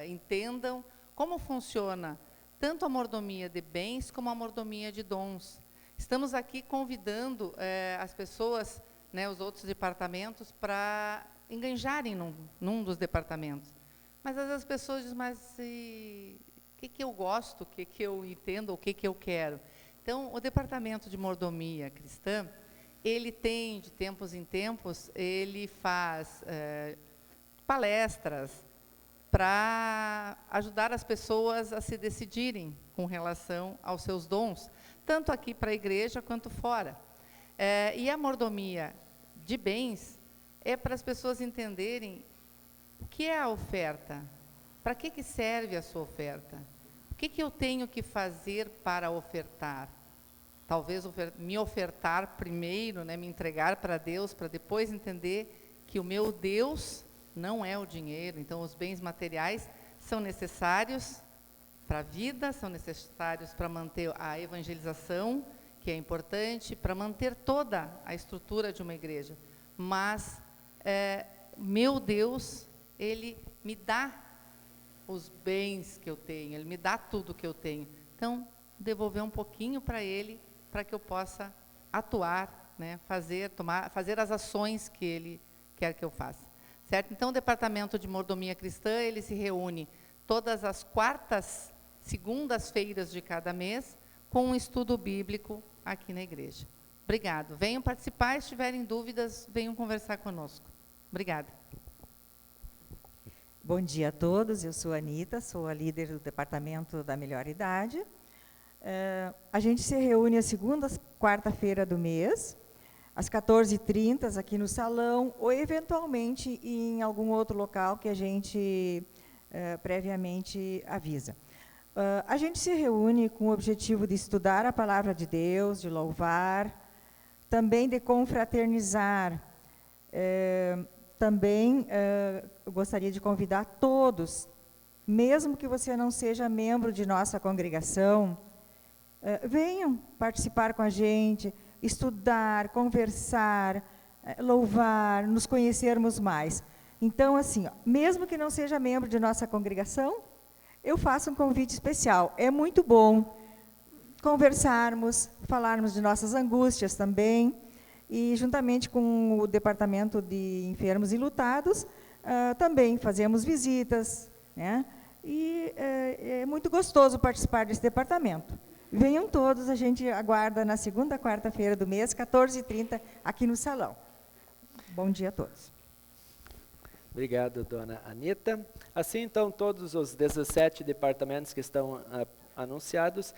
entendam como funciona tanto a mordomia de bens como a mordomia de dons. Estamos aqui convidando as pessoas, né, os outros departamentos, para enganjarem num dos departamentos. Mas às vezes as pessoas dizem, mas o que eu gosto, o que eu entendo, o que eu quero? Então, o Departamento de Mordomia Cristã, ele tem, de tempos em tempos, ele faz palestras para ajudar as pessoas a se decidirem com relação aos seus dons, tanto aqui para a igreja quanto fora. E a mordomia de bens é para as pessoas entenderem o que é a oferta, para que serve a sua oferta, o que eu tenho que fazer para ofertar. Talvez me ofertar primeiro, né, me entregar para Deus, para depois entender que o meu Deus não é o dinheiro. Então, os bens materiais são necessários para a vida, são necessários para manter a evangelização, que é importante, para manter toda a estrutura de uma igreja. Mas, meu Deus, Ele me dá os bens que eu tenho, Ele me dá tudo que eu tenho. Então, devolver um pouquinho para Ele, para que eu possa atuar, né, fazer as ações que Ele quer que eu faça. Certo? Então, o Departamento de Mordomia Cristã, ele se reúne todas as segundas-feiras de cada mês, com um estudo bíblico aqui na igreja. Obrigado. Venham participar, se tiverem dúvidas, venham conversar conosco. Obrigada. Bom dia a todos, eu sou a Anitta, sou a líder do Departamento da Melhor Idade. A gente se reúne a segunda, quarta-feira do mês, às 14h30, aqui no salão, ou eventualmente em algum outro local que a gente previamente avisa. A gente se reúne com o objetivo de estudar a palavra de Deus, de louvar, também de confraternizar. Também eu gostaria de convidar todos, mesmo que você não seja membro de nossa congregação, venham participar com a gente, estudar, conversar, louvar, nos conhecermos mais. Então, assim, mesmo que não seja membro de nossa congregação, eu faço um convite especial. É muito bom conversarmos, falarmos de nossas angústias também, e juntamente com o Departamento de Enfermos e Lutados, também fazemos visitas, né? E é muito gostoso participar desse departamento. Venham todos, a gente aguarda na segunda quarta-feira do mês, 14h30, aqui no salão. Bom dia a todos. Obrigado, dona Anitta. Assim, então, todos os 17 departamentos que estão anunciados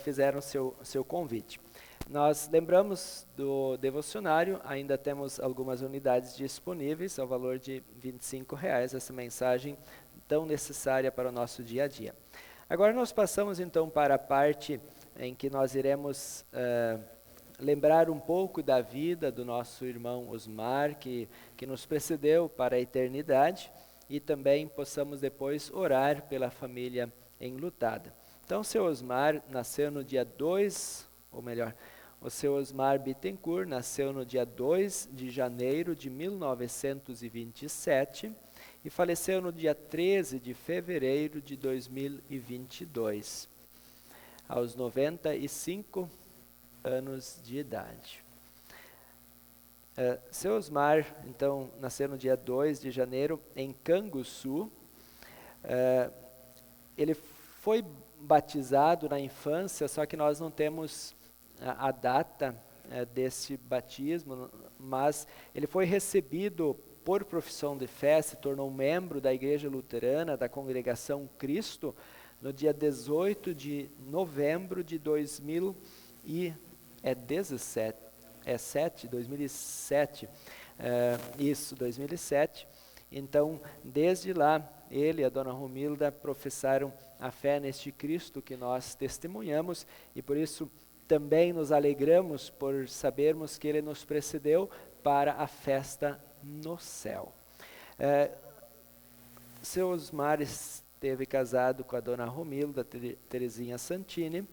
fizeram seu convite. Nós lembramos do devocionário, ainda temos algumas unidades disponíveis ao valor de R$25, essa mensagem tão necessária para o nosso dia a dia. Agora nós passamos então para a parte em que nós iremos lembrar um pouco da vida do nosso irmão Osmar, que nos precedeu para a eternidade, e também possamos depois orar pela família enlutada. Então, o seu Osmar nasceu no dia 2, ou melhor, o seu Osmar Bittencourt nasceu no dia 2 de janeiro de 1927 e faleceu no dia 13 de fevereiro de 2022, aos 95 anos de idade. Seu Osmar, então, nasceu no dia 2 de janeiro em Canguçu. Ele foi batizado na infância, só que nós não temos a data desse batismo, mas ele foi recebido por profissão de fé, se tornou membro da Igreja Luterana, da Congregação Cristo, no dia 18 de novembro de 2007. Isso, 2007. Então, desde lá, ele e a dona Romilda professaram a fé neste Cristo que nós testemunhamos, e por isso também nos alegramos por sabermos que ele nos precedeu para a festa no céu. Seu Osmar esteve casado com a dona Romilda Terezinha Santini,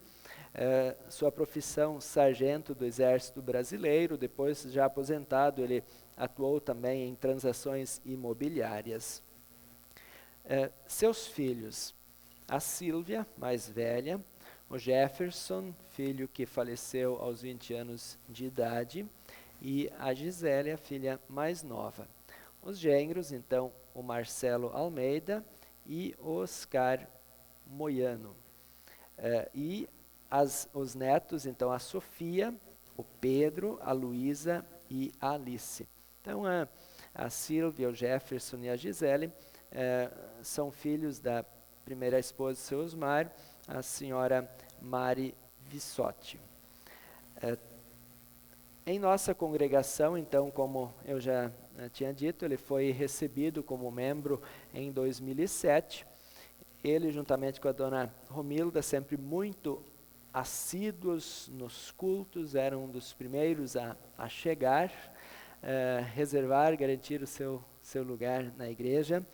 sua profissão sargento do Exército Brasileiro, depois já aposentado, ele atuou também em transações imobiliárias. Seus filhos, a Sílvia, mais velha, o Jefferson, filho que faleceu aos 20 anos de idade, e a Gisélia, filha mais nova. Os genros, então, o Marcelo Almeida e o Oscar Moiano. E os netos, então, a Sofia, o Pedro, a Luísa e a Alice. Então, a Sílvia, o Jefferson e a Gisele são filhos da primeira esposa de seu Osmar, a senhora Mari Vissotti. Em nossa congregação, então, como eu já tinha dito, ele foi recebido como membro em 2007. Ele, juntamente com a dona Romilda, sempre muito assíduos nos cultos, eram um dos primeiros a chegar, reservar, garantir o seu lugar na igreja,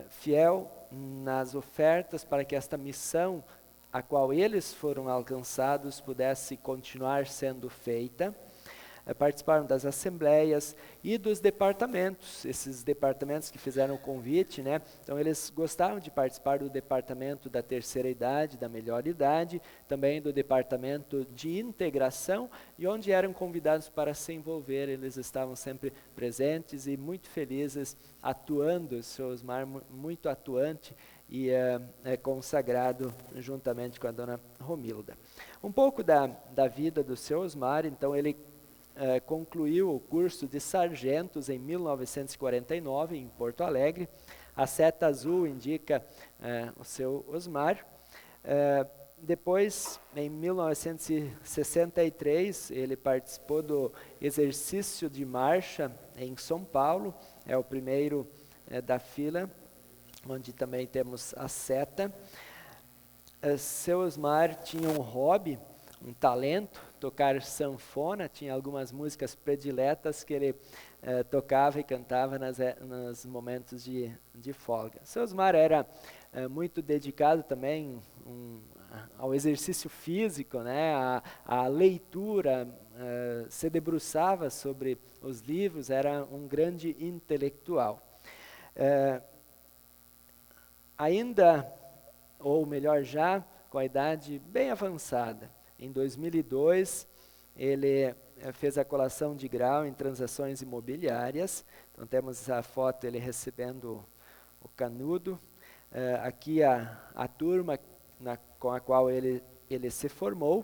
fiel nas ofertas para que esta missão a qual eles foram alcançados pudesse continuar sendo feita. Participaram das assembleias e dos departamentos, esses departamentos que fizeram o convite, né? Então eles gostavam de participar do departamento da terceira idade, da melhor idade, também do departamento de integração, e onde eram convidados para se envolver, eles estavam sempre presentes e muito felizes, atuando. O seu Osmar muito atuante e é consagrado juntamente com a dona Romilda. Um pouco da vida do seu Osmar, então ele concluiu o curso de sargentos em 1949 em Porto Alegre. A seta azul indica o seu Osmar. Depois, em 1963, ele participou do exercício de marcha em São Paulo, é o primeiro da fila, onde também temos a seta. Seu Osmar tinha um hobby, um talento, tocar sanfona, tinha algumas músicas prediletas que ele tocava e cantava nos momentos de folga. Seu Osmar era muito dedicado também ao exercício físico, né, à leitura, se debruçava sobre os livros, era um grande intelectual. Ainda, ou melhor já, com a idade bem avançada, em 2002, ele fez a colação de grau em transações imobiliárias. Então temos a foto ele recebendo o canudo. Aqui a turma com a qual ele se formou.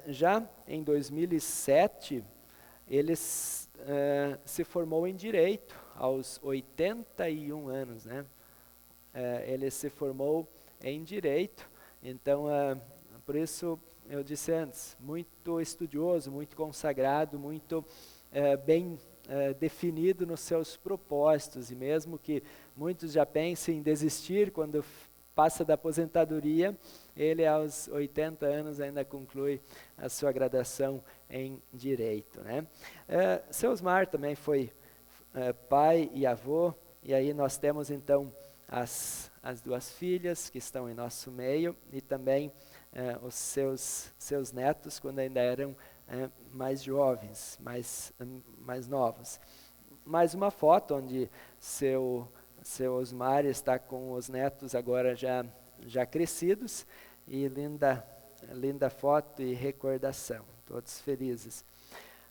Já em 2007, ele se formou em Direito, aos 81 anos, né? Ele se formou em Direito, então, por isso eu disse antes, muito estudioso, muito consagrado, muito bem definido nos seus propósitos, e mesmo que muitos já pensem em desistir quando passa da aposentadoria, ele aos 80 anos ainda conclui a sua graduação em Direito, né? Seu Osmar também foi pai e avô, e aí nós temos então as duas filhas que estão em nosso meio, e também os seus netos, quando ainda eram mais jovens, mais novos. Mais uma foto onde seu Osmar está com os netos agora já crescidos, e linda foto e recordação, todos felizes.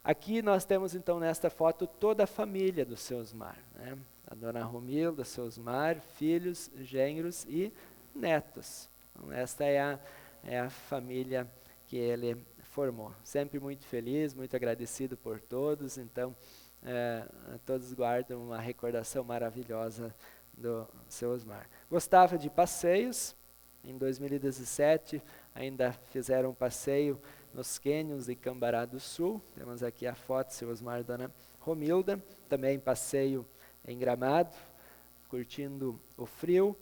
Aqui nós temos então nesta foto toda a família do seu Osmar, né? A dona Romilda, seu Osmar, filhos, genros e netos. Então, esta é a família que ele formou. Sempre muito feliz, muito agradecido por todos, então todos guardam uma recordação maravilhosa do seu Osmar. Gostava de passeios. Em 2017 ainda fizeram um passeio nos cânions de Cambará do Sul. Temos aqui a foto do seu Osmar e dona Romilda. Também passeio em Gramado, curtindo o frio.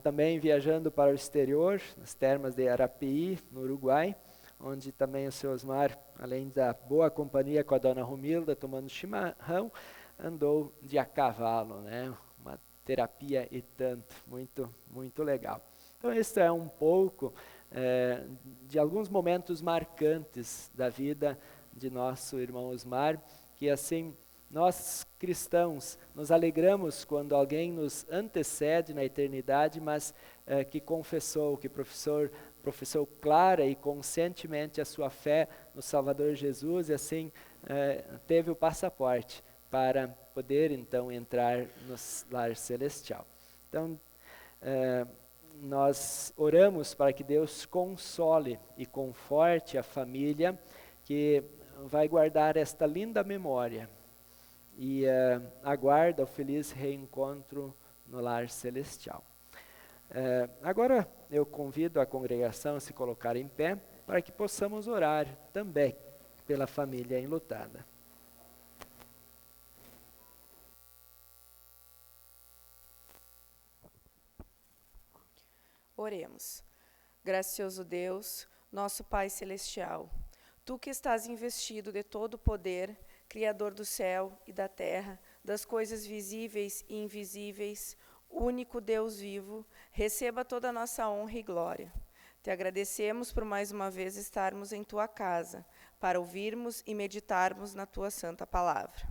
Também viajando para o exterior, nas termas de Arapií, no Uruguai, onde também o seu Osmar, além da boa companhia com a dona Romilda, tomando chimarrão, andou de a cavalo, né? Uma terapia e tanto, muito, muito legal. Então, esse é um pouco de alguns momentos marcantes da vida de nosso irmão Osmar, que assim, nós cristãos nos alegramos quando alguém nos antecede na eternidade, mas que confessou, que professou clara e conscientemente a sua fé no Salvador Jesus, e assim teve o passaporte para poder então entrar no lar celestial. Então, nós oramos para que Deus console e conforte a família que vai guardar esta linda memória e aguarda o feliz reencontro no lar celestial. Agora eu convido a congregação a se colocar em pé para que possamos orar também pela família enlutada. Oremos. Gracioso Deus, nosso Pai Celestial, Tu que estás investido de todo o poder, Criador do céu e da terra, das coisas visíveis e invisíveis, único Deus vivo, receba toda a nossa honra e glória. Te agradecemos por mais uma vez estarmos em Tua casa, para ouvirmos e meditarmos na Tua santa palavra.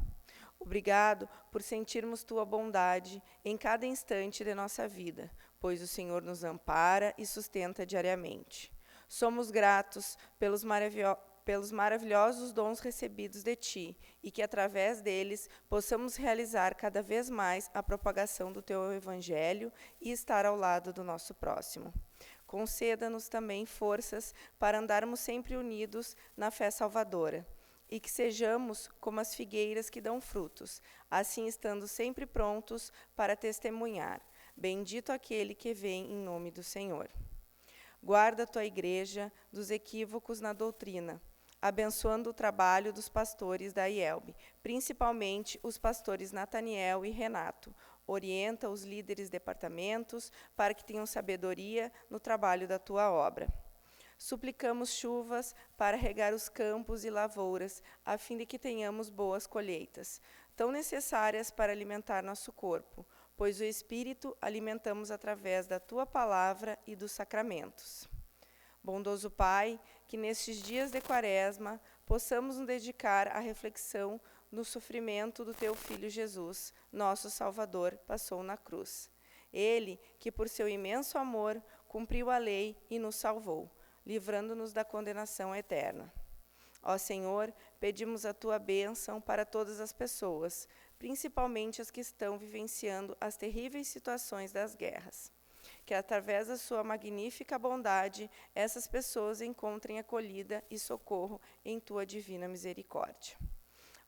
Obrigado por sentirmos Tua bondade em cada instante de nossa vida, pois o Senhor nos ampara e sustenta diariamente. Somos gratos pelos maravilhosos dons recebidos de Ti, e que através deles possamos realizar cada vez mais a propagação do Teu Evangelho e estar ao lado do nosso próximo. Conceda-nos também forças para andarmos sempre unidos na fé salvadora, e que sejamos como as figueiras que dão frutos, assim estando sempre prontos para testemunhar. Bendito aquele que vem em nome do Senhor. Guarda a tua igreja dos equívocos na doutrina, abençoando o trabalho dos pastores da IELB, principalmente os pastores Nataniel e Renato. Orienta os líderes departamentos para que tenham sabedoria no trabalho da tua obra. Suplicamos chuvas para regar os campos e lavouras, a fim de que tenhamos boas colheitas, tão necessárias para alimentar nosso corpo, pois o Espírito alimentamos através da Tua palavra e dos sacramentos. Bondoso Pai, que nestes dias de Quaresma possamos nos dedicar à reflexão no sofrimento do Teu Filho Jesus, nosso Salvador, passou na cruz. Ele, que por seu imenso amor cumpriu a lei e nos salvou, livrando-nos da condenação eterna. Ó Senhor, pedimos a Tua bênção para todas as pessoas, principalmente as que estão vivenciando as terríveis situações das guerras. Que através da Sua magnífica bondade, essas pessoas encontrem acolhida e socorro em Tua divina misericórdia.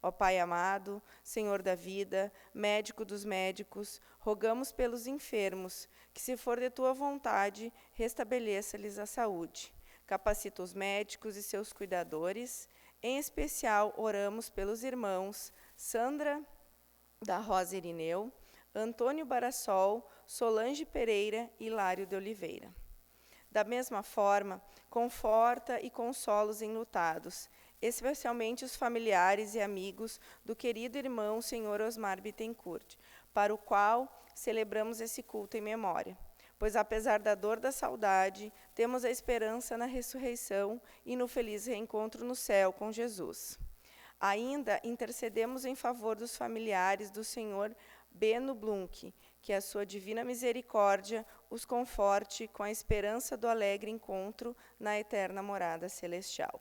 Ó Pai amado, Senhor da vida, médico dos médicos, rogamos pelos enfermos, que se for de Tua vontade, restabeleça-lhes a saúde. Capacita os médicos e seus cuidadores. Em especial, oramos pelos irmãos Sandra da Rosa Irineu, Antônio Barassol, Solange Pereira e Hilário de Oliveira. Da mesma forma, conforta e consola os enlutados, especialmente os familiares e amigos do querido irmão Senhor Osmar Bittencourt, para o qual celebramos esse culto em memória. Pois, apesar da dor da saudade, temos a esperança na ressurreição e no feliz reencontro no céu com Jesus. Ainda intercedemos em favor dos familiares do Senhor Beno Blunk, que a sua divina misericórdia os conforte com a esperança do alegre encontro na eterna morada celestial.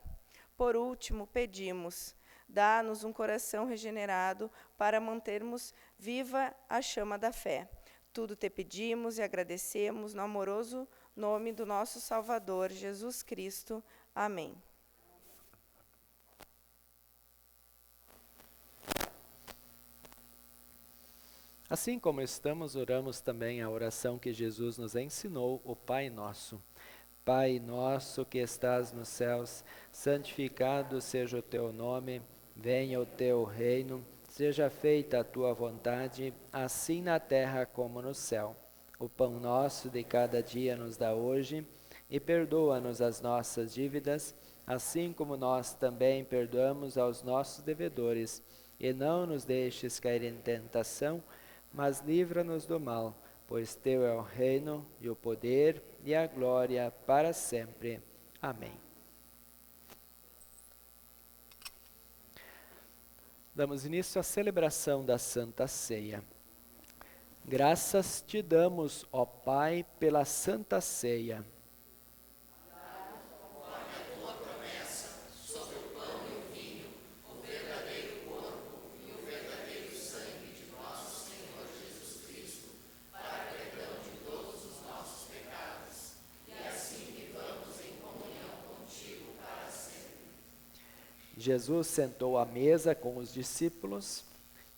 Por último, pedimos, dá-nos um coração regenerado para mantermos viva a chama da fé. Tudo te pedimos e agradecemos no amoroso nome do nosso Salvador, Jesus Cristo. Amém. Assim como estamos, oramos também a oração que Jesus nos ensinou, o Pai Nosso. Pai nosso que estás nos céus, santificado seja o teu nome, venha o teu reino, seja feita a tua vontade, assim na terra como no céu. O pão nosso de cada dia nos dá hoje, e perdoa-nos as nossas dívidas, assim como nós também perdoamos aos nossos devedores. E não nos deixes cair em tentação, mas livra-nos do mal, pois teu é o reino, e o poder, e a glória para sempre. Amém. Damos início à celebração da Santa Ceia. Graças te damos, ó Pai, pela Santa Ceia. Jesus sentou à mesa com os discípulos,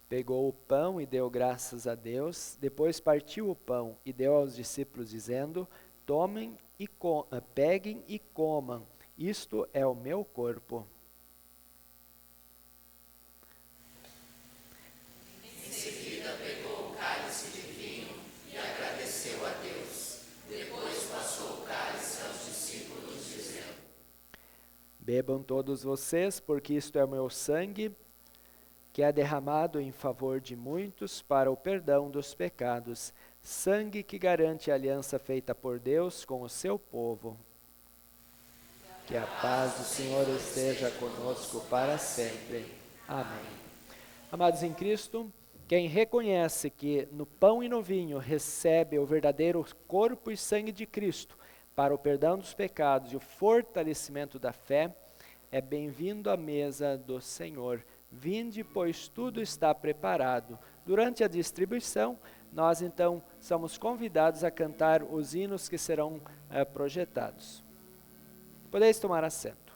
pegou o pão e deu graças a Deus, depois partiu o pão e deu aos discípulos, dizendo: Tomem e peguem e comam, isto é o meu corpo. Em seguida pegou o cálice de vinho e agradeceu a Deus. Depois passou o cálice aos discípulos, dizendo: Bebam todos vocês, porque isto é o meu sangue, que é derramado em favor de muitos para o perdão dos pecados, sangue que garante a aliança feita por Deus com o seu povo. Que a paz do Senhor esteja conosco para sempre. Amém. Amados em Cristo, quem reconhece que no pão e no vinho recebe o verdadeiro corpo e sangue de Cristo para o perdão dos pecados e o fortalecimento da fé, é bem-vindo à mesa do Senhor. Vinde, pois tudo está preparado. Durante a distribuição, nós então somos convidados a cantar os hinos que serão projetados. Podeis tomar assento.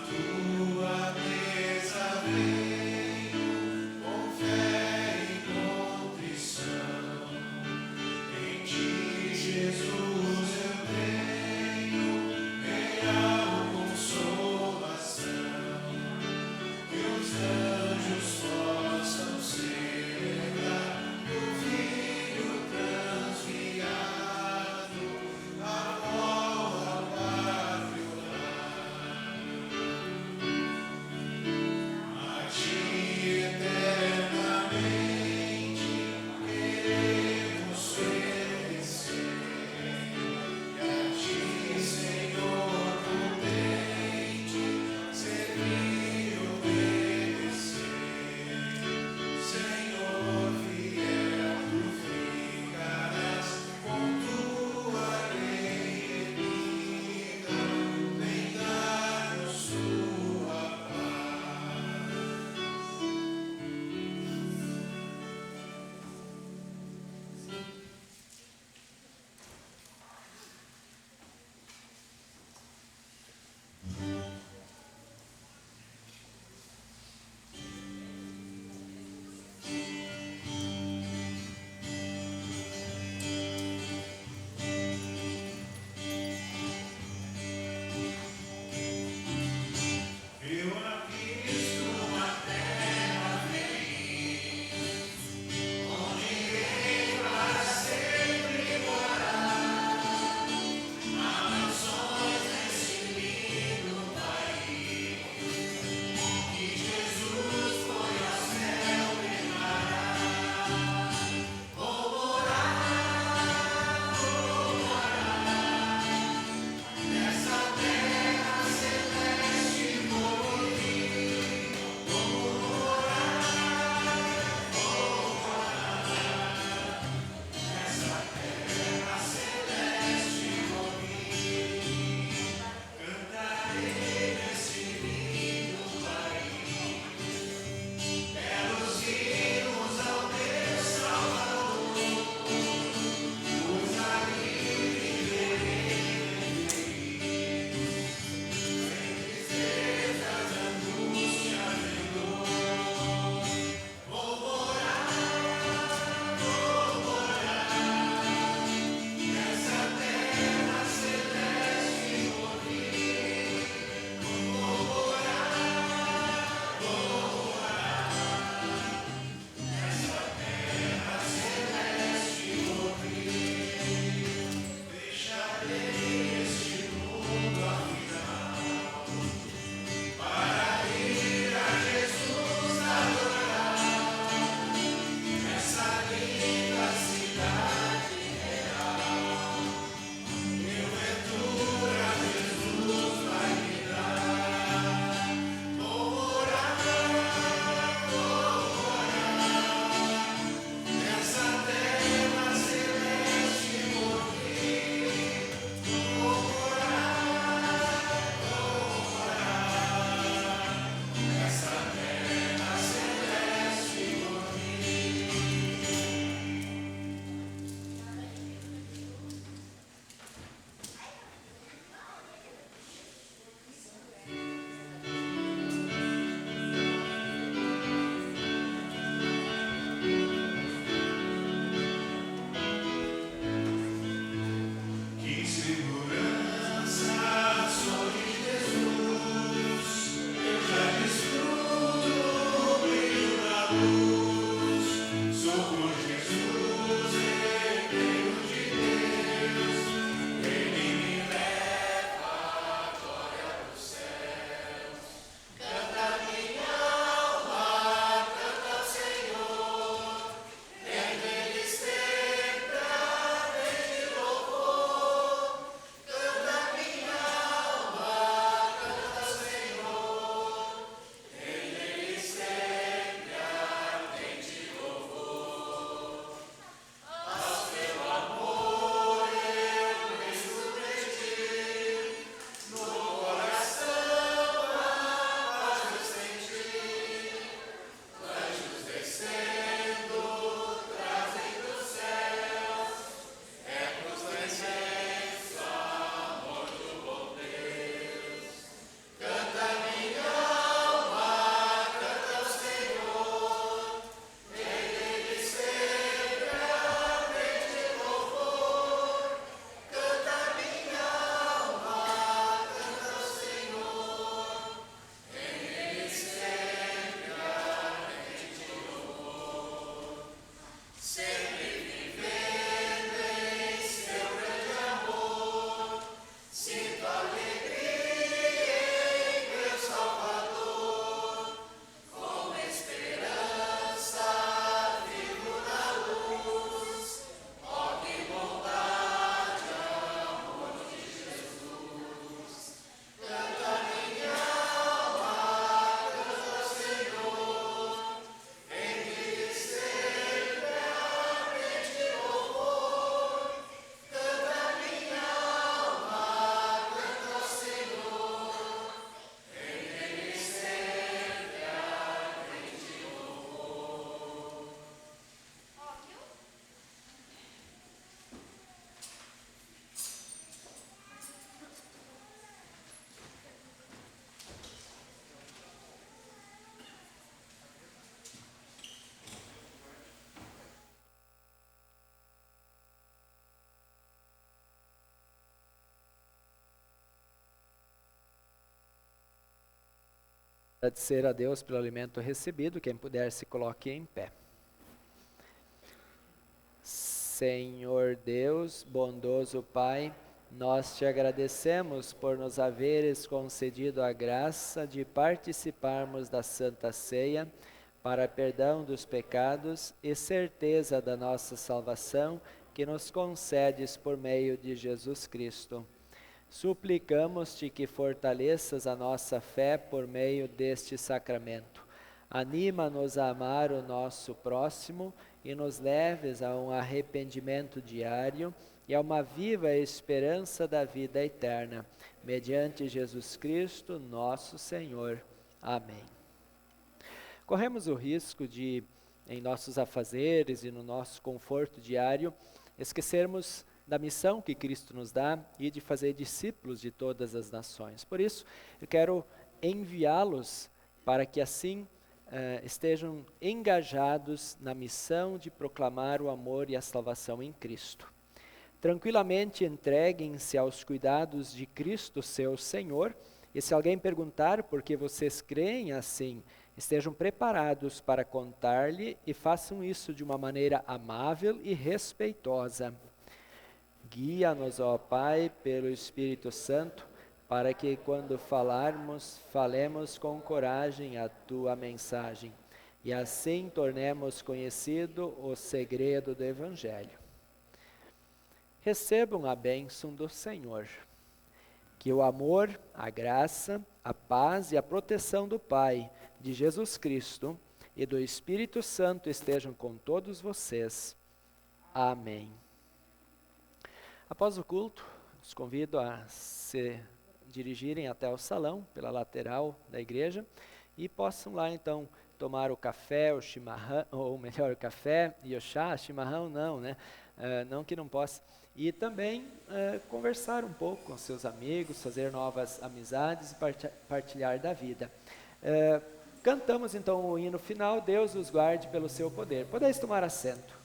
Tua mesa Agradecer a Deus pelo alimento recebido. Quem puder, se coloque em pé. Senhor Deus, bondoso Pai, nós te agradecemos por nos haveres concedido a graça de participarmos da Santa Ceia para perdão dos pecados e certeza da nossa salvação que nos concedes por meio de Jesus Cristo. Suplicamos-te que fortaleças a nossa fé por meio deste sacramento. Anima-nos a amar o nosso próximo e nos leves a um arrependimento diário e a uma viva esperança da vida eterna. Mediante Jesus Cristo, nosso Senhor. Amém. Corremos o risco de, em nossos afazeres e no nosso conforto diário, esquecermos da missão que Cristo nos dá e de fazer discípulos de todas as nações. Por isso, eu quero enviá-los para que assim estejam engajados na missão de proclamar o amor e a salvação em Cristo. Tranquilamente entreguem-se aos cuidados de Cristo, seu Senhor, e se alguém perguntar por que vocês creem assim, estejam preparados para contar-lhe e façam isso de uma maneira amável e respeitosa. Guia-nos, ó Pai, pelo Espírito Santo, para que quando falarmos, falemos com coragem a Tua mensagem, e assim tornemos conhecido o segredo do Evangelho. Recebam a bênção do Senhor. Que o amor, a graça, a paz e a proteção do Pai, de Jesus Cristo e do Espírito Santo estejam com todos vocês. Amém. Após o culto, os convido a se dirigirem até o salão, pela lateral da igreja, e possam lá então tomar o café, o chimarrão, ou melhor, o café e o chá, chimarrão não, né? Não que não possa. E também conversar um pouco com seus amigos, fazer novas amizades e partilhar da vida. Cantamos então o hino final, Deus os guarde pelo seu poder. Podeis tomar assento.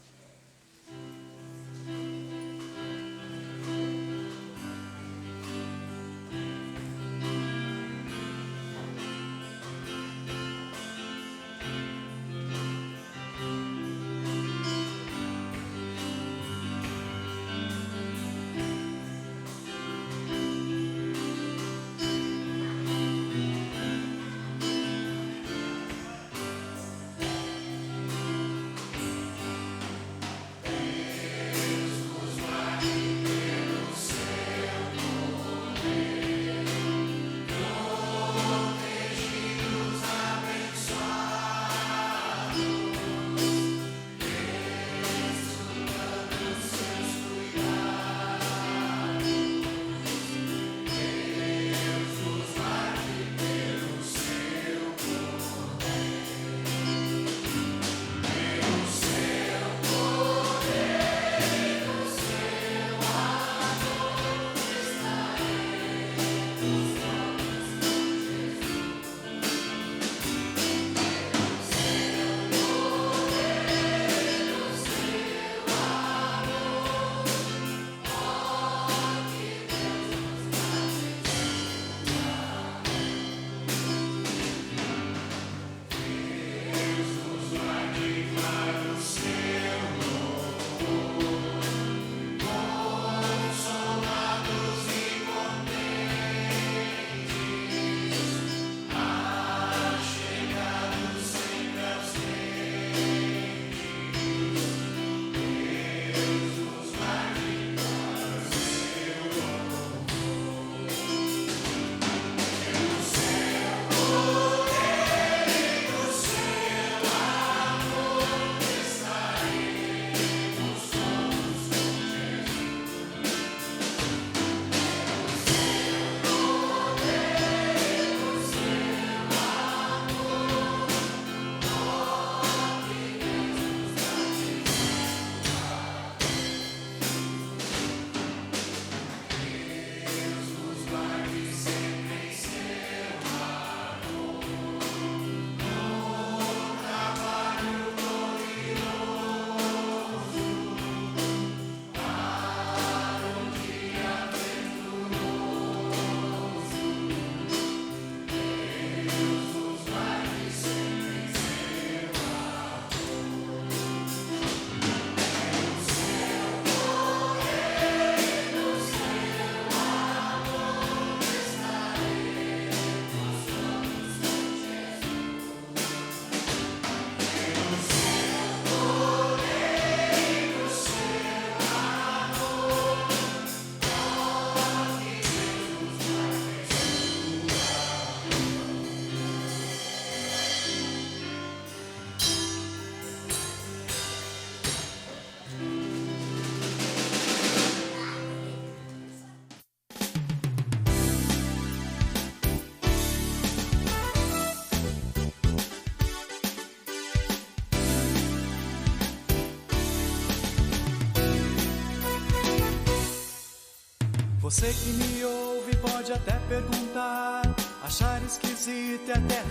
Você que me ouve pode até perguntar, achar esquisito e até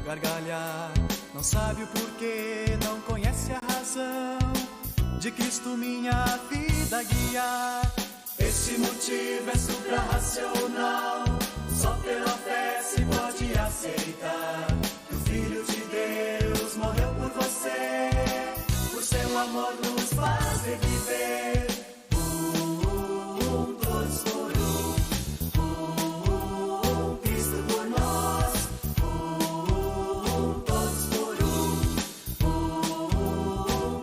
gargalhar. Não sabe o porquê, não conhece a razão de Cristo minha vida guiar. Esse motivo é supra-racional, só pela fé se pode aceitar que o Filho de Deus morreu por você, por seu amor nos faz reviver. Todos por Cristo por nós. Todos por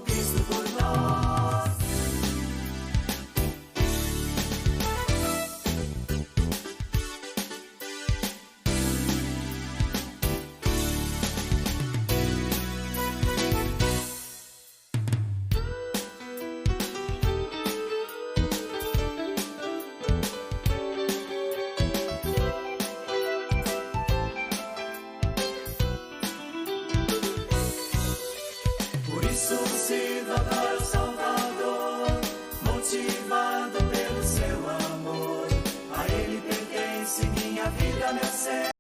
Cristo por nós. Por isso sirva para o Salvador, motivado pelo seu amor. A Ele pertence minha vida, meu ser.